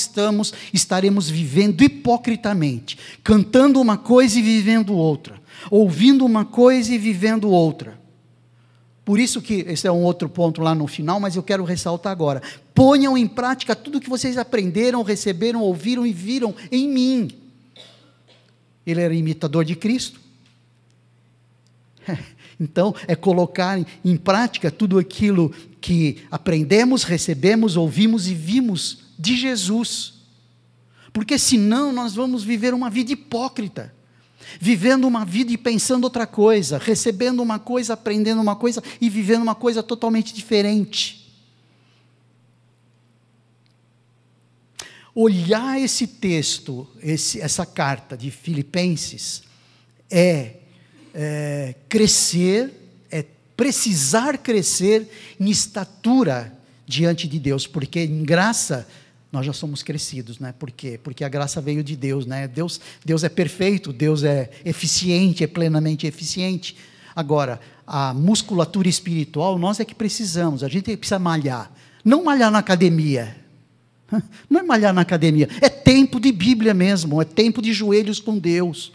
estaremos vivendo hipocritamente, cantando uma coisa e vivendo outra, ouvindo uma coisa e vivendo outra. Por isso que, esse é um outro ponto lá no final, mas eu quero ressaltar agora, ponham em prática tudo que vocês aprenderam, receberam, ouviram e viram em mim. Ele era imitador de Cristo. Então, é colocar em prática tudo aquilo que aprendemos, recebemos, ouvimos e vimos de Jesus. Porque senão nós vamos viver uma vida hipócrita, vivendo uma vida e pensando outra coisa, recebendo uma coisa, aprendendo uma coisa e vivendo uma coisa totalmente diferente. Olhar esse texto, essa carta de Filipenses, crescer, precisar crescer em estatura diante de Deus, porque em graça nós já somos crescidos, né? Por quê? Porque a graça veio de Deus, né? Deus é perfeito, Deus é eficiente, é plenamente eficiente. Agora, a musculatura espiritual, nós é que precisamos, a gente precisa malhar, não malhar na academia, não é malhar na academia, é tempo de Bíblia mesmo, é tempo de joelhos com Deus.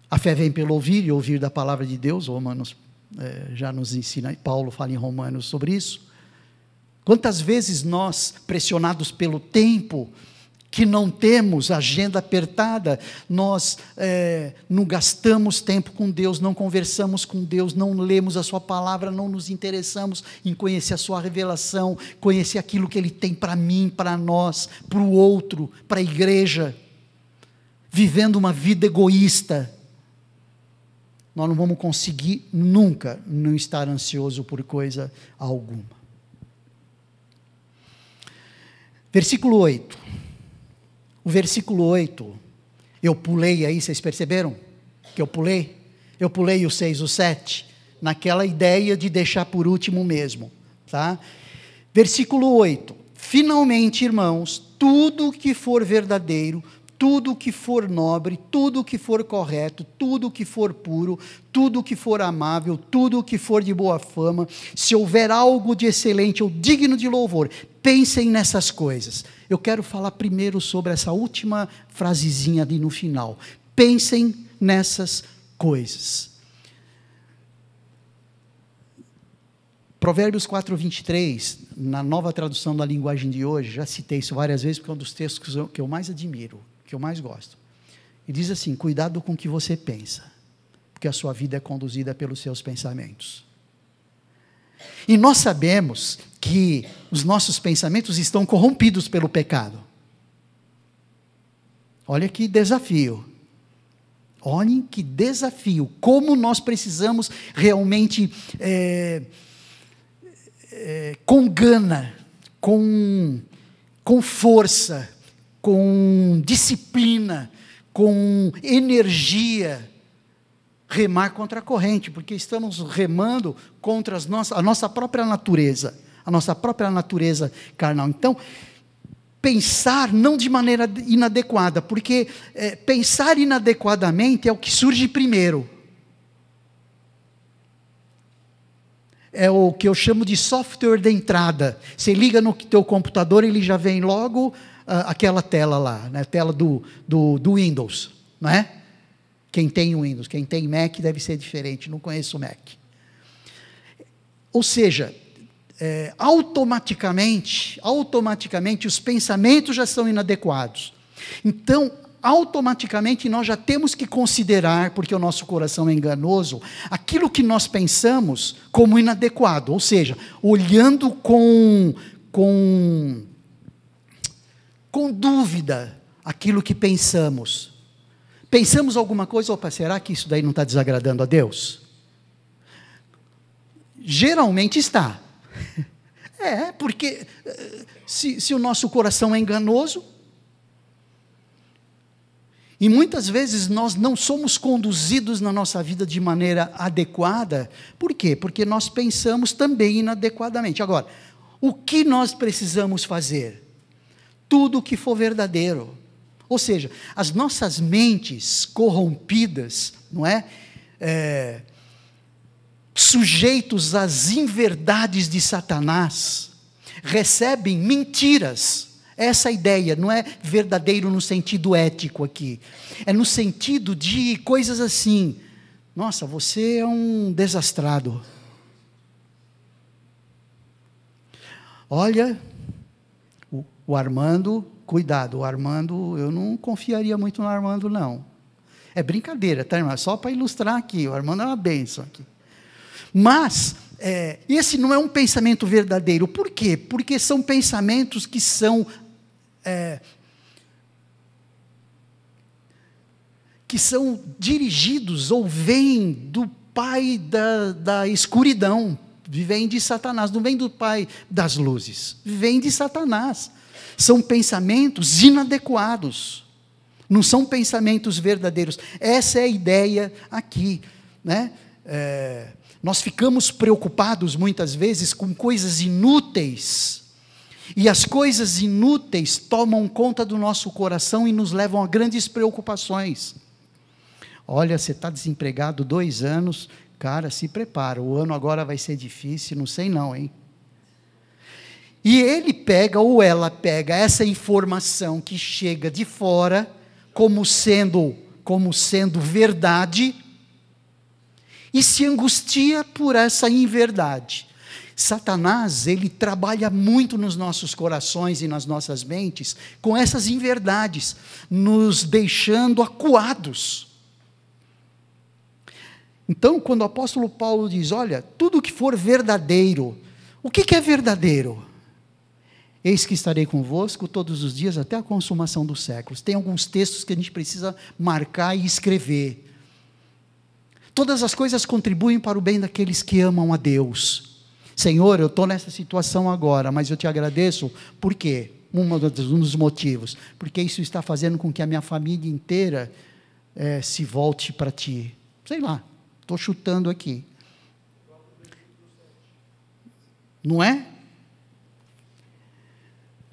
A fé vem pelo ouvir, e ouvir da palavra de Deus. Romanos já nos ensina, Paulo fala em Romanos sobre isso. Quantas vezes nós, pressionados pelo tempo, que não temos, agenda apertada, nós não gastamos tempo com Deus, não conversamos com Deus, não lemos a sua palavra, não nos interessamos em conhecer a sua revelação, conhecer aquilo que Ele tem para mim, para nós, para o outro, para a igreja, vivendo uma vida egoísta. Nós não vamos conseguir nunca não estar ansioso por coisa alguma. Versículo 8. O versículo 8, eu pulei aí, vocês perceberam? Que eu pulei? Eu pulei o 6, o 7, naquela ideia de deixar por último mesmo, tá? Versículo 8. Finalmente, irmãos, tudo que for verdadeiro, tudo que for nobre, tudo que for correto, tudo que for puro, tudo que for amável, tudo que for de boa fama, se houver algo de excelente ou digno de louvor, pensem nessas coisas. Eu quero falar primeiro sobre essa última frasezinha ali no final. Pensem nessas coisas. Provérbios 4, 23, na nova tradução da linguagem de hoje, já citei isso várias vezes, porque é um dos textos que eu mais admiro, que eu mais gosto. E diz assim: cuidado com o que você pensa, porque a sua vida é conduzida pelos seus pensamentos. E nós sabemos que os nossos pensamentos estão corrompidos pelo pecado. Olha que desafio. Olhem que desafio. Como nós precisamos realmente, com gana, com força, com disciplina, com energia, remar contra a corrente, porque estamos remando contra a nossa própria natureza, a nossa própria natureza carnal. Então, pensar não de maneira inadequada, porque pensar inadequadamente é o que surge primeiro. É o que eu chamo de software de entrada. Você liga no teu computador, ele já vem logo aquela tela lá, né? Tela do Windows, não é? Quem tem Windows, quem tem Mac deve ser diferente, não conheço o Mac. Ou seja, automaticamente os pensamentos já são inadequados. Então, automaticamente nós já temos que considerar, porque o nosso coração é enganoso, aquilo que nós pensamos como inadequado, ou seja, olhando com dúvida aquilo que pensamos alguma coisa, opa, será que isso daí não está desagradando a Deus? Geralmente está. Porque se o nosso coração é enganoso, e muitas vezes nós não somos conduzidos na nossa vida de maneira adequada. Por quê? Porque nós pensamos também inadequadamente. Agora, o que nós precisamos fazer? Tudo o que for verdadeiro. Ou seja, as nossas mentes corrompidas, não é? Sujeitos às inverdades de Satanás, recebem mentiras. Essa ideia não é verdadeiro no sentido ético aqui, é no sentido de coisas assim: nossa, você é um desastrado, olha, o Armando, cuidado, o Armando, eu não confiaria muito no Armando não, é brincadeira, tá, irmão? Só para ilustrar aqui, o Armando é uma bênção aqui, mas esse não é um pensamento verdadeiro. Por quê? Porque são pensamentos que são dirigidos ou vêm do pai da escuridão, vêm de Satanás, não vêm do pai das luzes, vêm de Satanás. São pensamentos inadequados, não são pensamentos verdadeiros. Essa é a ideia aqui, né? Nós ficamos preocupados muitas vezes com coisas inúteis, e as coisas inúteis tomam conta do nosso coração e nos levam a grandes preocupações. Olha, você está desempregado 2 anos, cara, se prepara, o ano agora vai ser difícil, não sei não, hein? E ele pega, ou ela pega, essa informação que chega de fora, como sendo verdade, e se angustia por essa inverdade. Satanás, ele trabalha muito nos nossos corações e nas nossas mentes, com essas inverdades, nos deixando acuados. Então, quando o apóstolo Paulo diz, olha, tudo que for verdadeiro, o que é verdadeiro? Eis que estarei convosco todos os dias até a consumação dos séculos. Tem alguns textos que a gente precisa marcar e escrever. Todas as coisas contribuem para o bem daqueles que amam a Deus. Senhor, eu estou nessa situação agora, mas eu te agradeço, por quê? Um dos motivos, porque isso está fazendo com que a minha família inteira se volte para ti. Sei lá, estou chutando aqui. Não é?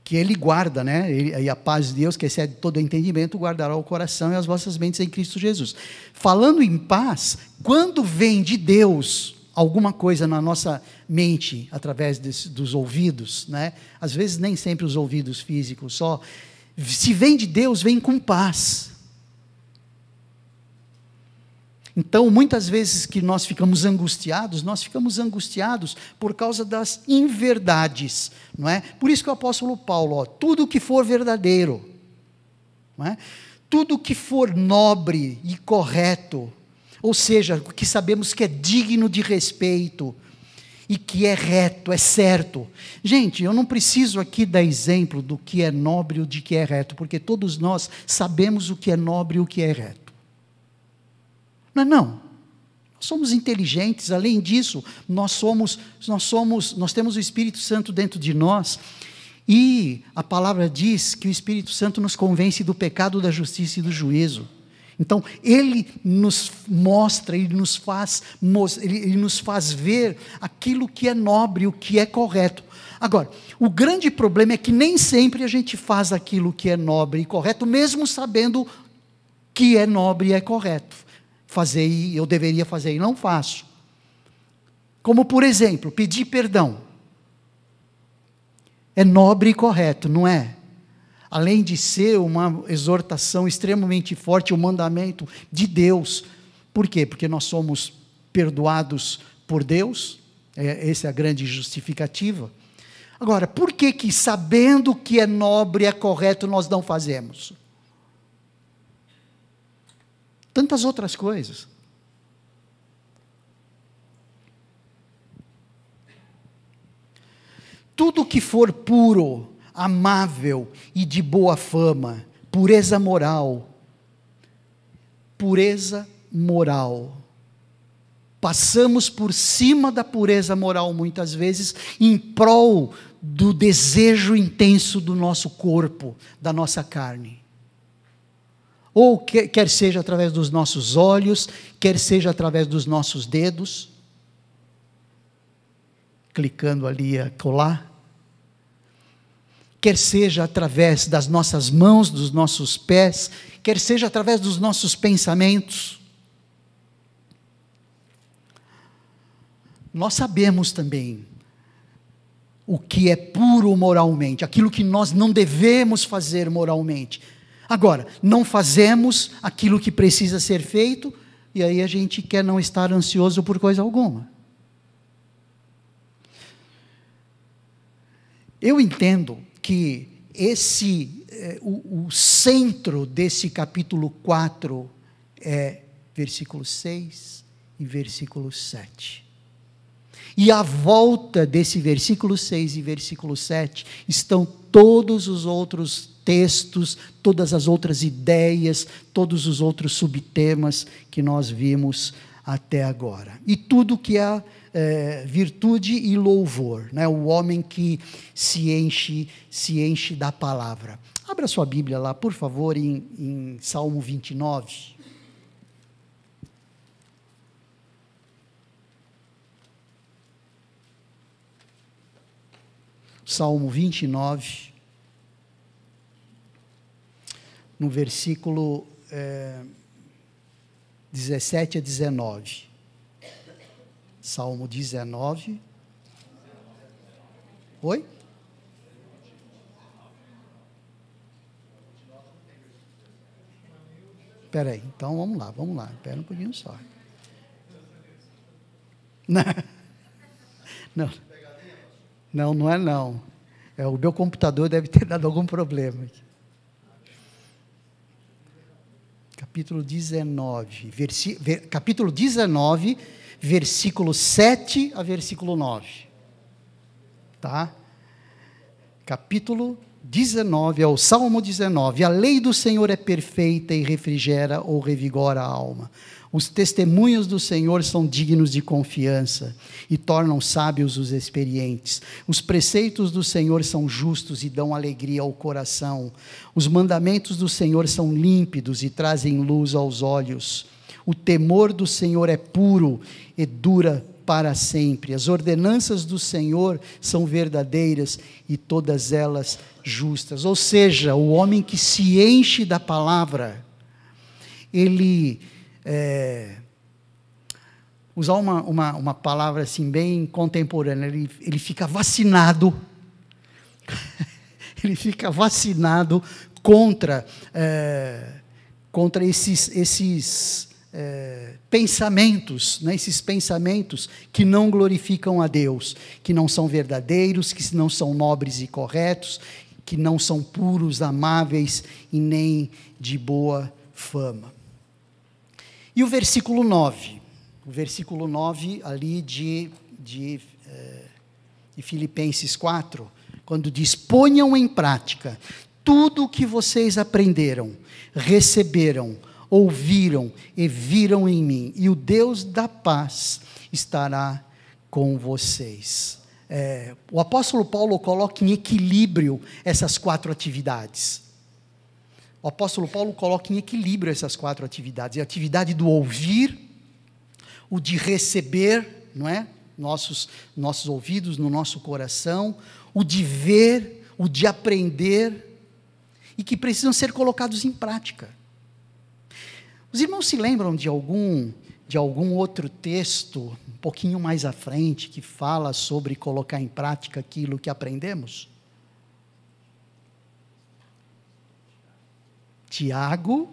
Que Ele guarda, né? E a paz de Deus, que excede todo entendimento, guardará o coração e as vossas mentes em Cristo Jesus. Falando em paz, quando vem de Deus alguma coisa na nossa mente, através dos ouvidos, né? Às vezes nem sempre os ouvidos físicos só, se vem de Deus, vem com paz. Então, muitas vezes que nós ficamos angustiados por causa das inverdades, não é? Por isso que o apóstolo Paulo, tudo que for verdadeiro, não é? Tudo que for nobre e correto, ou seja, que sabemos que é digno de respeito, e que é reto, é certo. Gente, eu não preciso aqui dar exemplo do que é nobre ou de que é reto, porque todos nós sabemos o que é nobre e o que é reto. Não, nós somos inteligentes, além disso, nós temos o Espírito Santo dentro de nós, e a palavra diz que o Espírito Santo nos convence do pecado, da justiça e do juízo. Então, Ele nos mostra, Ele nos faz ver aquilo que é nobre, o que é correto. Agora, o grande problema é que nem sempre a gente faz aquilo que é nobre e correto, mesmo sabendo que é nobre e é correto. Eu deveria fazer e não faço. Como, por exemplo, pedir perdão. É nobre e correto, não é? Além de ser uma exortação extremamente forte, um mandamento de Deus. Por quê? Porque nós somos perdoados por Deus, essa é a grande justificativa. Agora, por que sabendo que é nobre e é correto, nós não fazemos? Tantas outras coisas. Tudo que for puro, amável e de boa fama, pureza moral. Passamos por cima da pureza moral, muitas vezes, em prol do desejo intenso do nosso corpo, da nossa carne. Ou quer seja através dos nossos olhos, quer seja através dos nossos dedos, clicando ali a colar, quer seja através das nossas mãos, dos nossos pés, quer seja através dos nossos pensamentos. Nós sabemos também o que é puro moralmente, aquilo que nós não devemos fazer moralmente. Agora, não fazemos aquilo que precisa ser feito, e aí a gente quer não estar ansioso por coisa alguma. Eu entendo que o centro desse capítulo 4 é versículo 6 e versículo 7. E à volta desse versículo 6 e versículo 7 estão todos os outros textos, todas as outras ideias, todos os outros subtemas que nós vimos até agora. E tudo que é virtude e louvor, né? O homem que se enche da palavra. Abra sua Bíblia lá, por favor, em Salmo 29. Salmo 29, no versículo 17 a 19. Salmo 19. Oi? Espera aí, então vamos lá. Espera um pouquinho só. Não é não. O meu computador deve ter dado algum problema aqui. Capítulo 19, versículo 7 a versículo 9. Tá? Capítulo 19, é o Salmo 19. A lei do Senhor é perfeita e refrigera ou revigora a alma. Os testemunhos do Senhor são dignos de confiança e tornam sábios os experientes. Os preceitos do Senhor são justos e dão alegria ao coração. Os mandamentos do Senhor são límpidos e trazem luz aos olhos. O temor do Senhor é puro e dura para sempre. As ordenanças do Senhor são verdadeiras e todas elas justas. Ou seja, o homem que se enche da palavra, ele... usar uma palavra assim bem contemporânea, ele fica vacinado, ele fica vacinado contra esses pensamentos, né, esses pensamentos que não glorificam a Deus, que não são verdadeiros, que não são nobres e corretos, que não são puros, amáveis e nem de boa fama. E o versículo 9 ali de Filipenses 4, quando diz: ponham em prática tudo o que vocês aprenderam, receberam, ouviram e viram em mim, e o Deus da paz estará com vocês. O apóstolo Paulo coloca em equilíbrio essas 4 atividades. O apóstolo Paulo coloca em equilíbrio essas 4 atividades. A atividade do ouvir, o de receber, não é? Nossos ouvidos, no nosso coração, o de ver, o de aprender, e que precisam ser colocados em prática. Os irmãos se lembram de algum outro texto, um pouquinho mais à frente, que fala sobre colocar em prática aquilo que aprendemos? Tiago.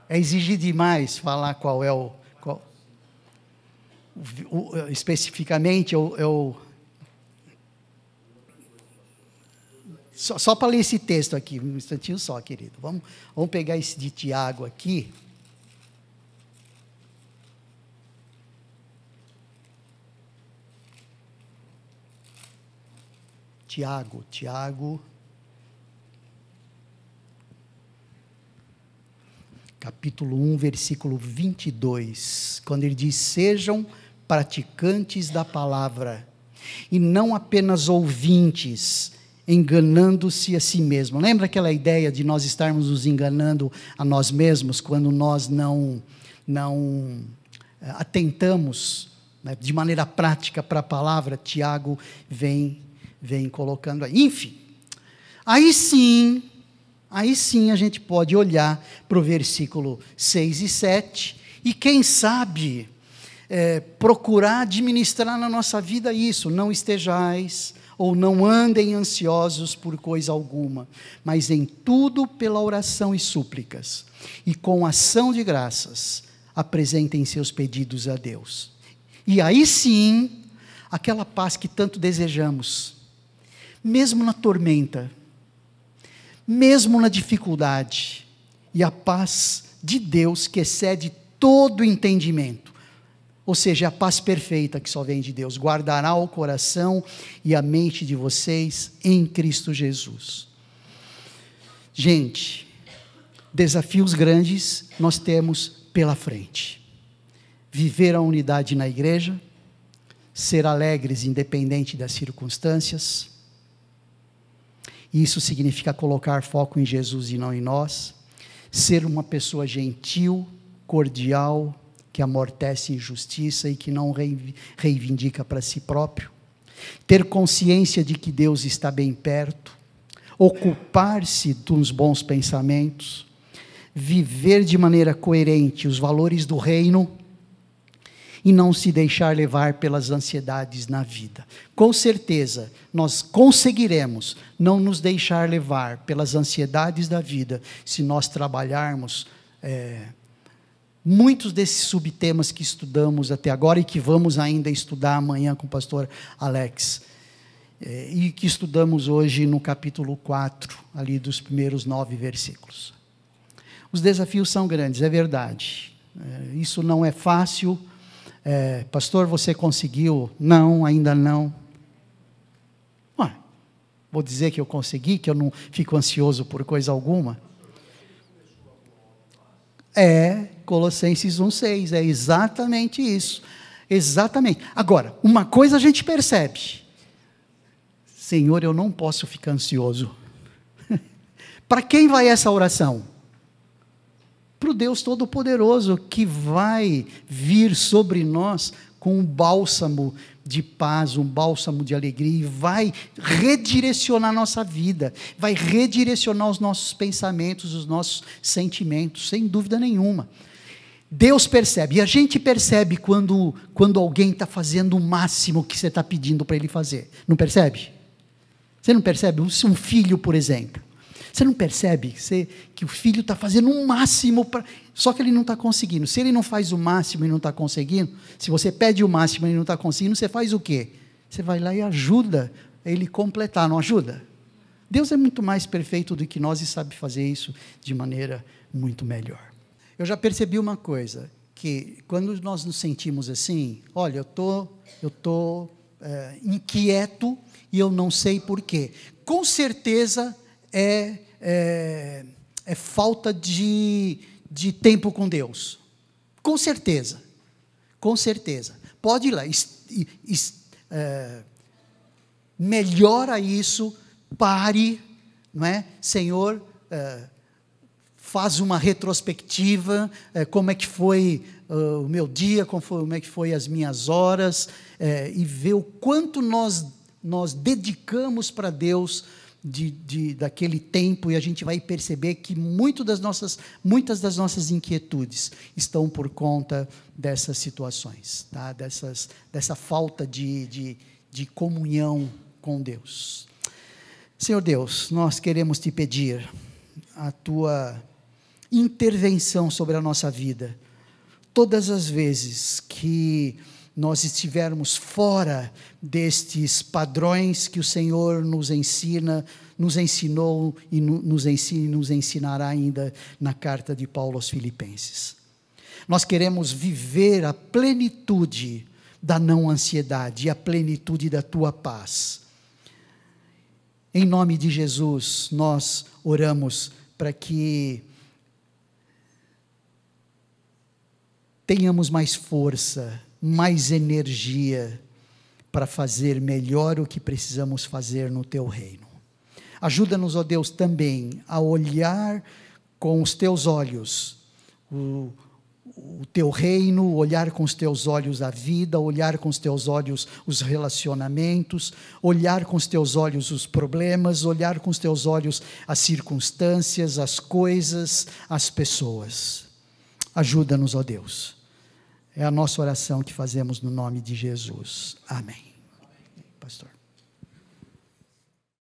É exigir demais falar qual é especificamente só para ler esse texto aqui, um instantinho só, querido. Vamos pegar esse de Tiago aqui. Tiago. Capítulo capítulo 1, versículo 22, quando ele diz: sejam praticantes da palavra, e não apenas ouvintes, enganando-se a si mesmo. Lembra aquela ideia de nós estarmos nos enganando a nós mesmos, quando nós não atentamos, né, de maneira prática para a palavra? Tiago vem colocando aí. Enfim, aí sim a gente pode olhar para o versículo 6 e 7, e quem sabe procurar administrar na nossa vida isso: não estejais ou não andem ansiosos por coisa alguma, mas em tudo pela oração e súplicas, e com ação de graças, apresentem seus pedidos a Deus. E aí sim, aquela paz que tanto desejamos, mesmo na tormenta, mesmo na dificuldade, e a paz de Deus que excede todo entendimento, ou seja, a paz perfeita que só vem de Deus, guardará o coração e a mente de vocês em Cristo Jesus. Gente, desafios grandes nós temos pela frente: viver a unidade na igreja, ser alegres independente das circunstâncias. Isso significa colocar foco em Jesus e não em nós, ser uma pessoa gentil, cordial, que amortece injustiça e que não reivindica para si próprio, ter consciência de que Deus está bem perto, ocupar-se dos bons pensamentos, viver de maneira coerente os valores do reino e não se deixar levar pelas ansiedades na vida. Com certeza, nós conseguiremos não nos deixar levar pelas ansiedades da vida, se nós trabalharmos muitos desses subtemas que estudamos até agora, e que vamos ainda estudar amanhã com o pastor Alex, e que estudamos hoje no capítulo 4, ali dos primeiros 9 versículos. Os desafios são grandes, é verdade. Isso não é fácil. Pastor, você conseguiu? Não, ainda não. Vou dizer que eu consegui, que eu não fico ansioso por coisa alguma? Colossenses 1,6, é exatamente isso. Exatamente. Agora, uma coisa a gente percebe: Senhor, eu não posso ficar ansioso. Para quem vai essa oração? Para o Deus Todo-Poderoso, que vai vir sobre nós com um bálsamo de paz, um bálsamo de alegria, e vai redirecionar a nossa vida, vai redirecionar os nossos pensamentos, os nossos sentimentos, sem dúvida nenhuma. Deus percebe, e a gente percebe quando alguém está fazendo o máximo que você está pedindo para ele fazer. Não percebe? Você não percebe? Um filho, por exemplo. Você não percebe que o filho está fazendo o máximo, só que ele não está conseguindo. Se ele não faz o máximo e não está conseguindo, se você pede o máximo e não está conseguindo, você faz o quê? Você vai lá e ajuda ele completar, não ajuda? Deus é muito mais perfeito do que nós e sabe fazer isso de maneira muito melhor. Eu já percebi uma coisa, que quando nós nos sentimos assim, olha, eu estou inquieto e eu não sei porquê. Com certeza é falta de tempo com Deus. Com certeza. Pode ir lá, melhora isso, pare, não é? Senhor, faz uma retrospectiva, como é que foi o meu dia, como é que foi as minhas horas, e ver o quanto nós dedicamos para Deus daquele tempo, e a gente vai perceber que muitas das nossas inquietudes estão por conta dessas situações, tá? Dessa falta de comunhão com Deus. Senhor Deus, nós queremos te pedir a tua intervenção sobre a nossa vida, todas as vezes que nós estivermos fora destes padrões que o Senhor nos ensinou e nos ensinará ainda na carta de Paulo aos Filipenses. Nós queremos viver a plenitude da não ansiedade e a plenitude da tua paz. Em nome de Jesus, nós oramos para que tenhamos mais força, mais energia para fazer melhor o que precisamos fazer no Teu reino. Ajuda-nos, ó Deus, também a olhar com os Teus olhos o Teu reino, olhar com os Teus olhos a vida, olhar com os Teus olhos os relacionamentos, olhar com os Teus olhos os problemas, olhar com os Teus olhos as circunstâncias, as coisas, as pessoas. Ajuda-nos, ó Deus. É a nossa oração que fazemos no nome de Jesus. Amém.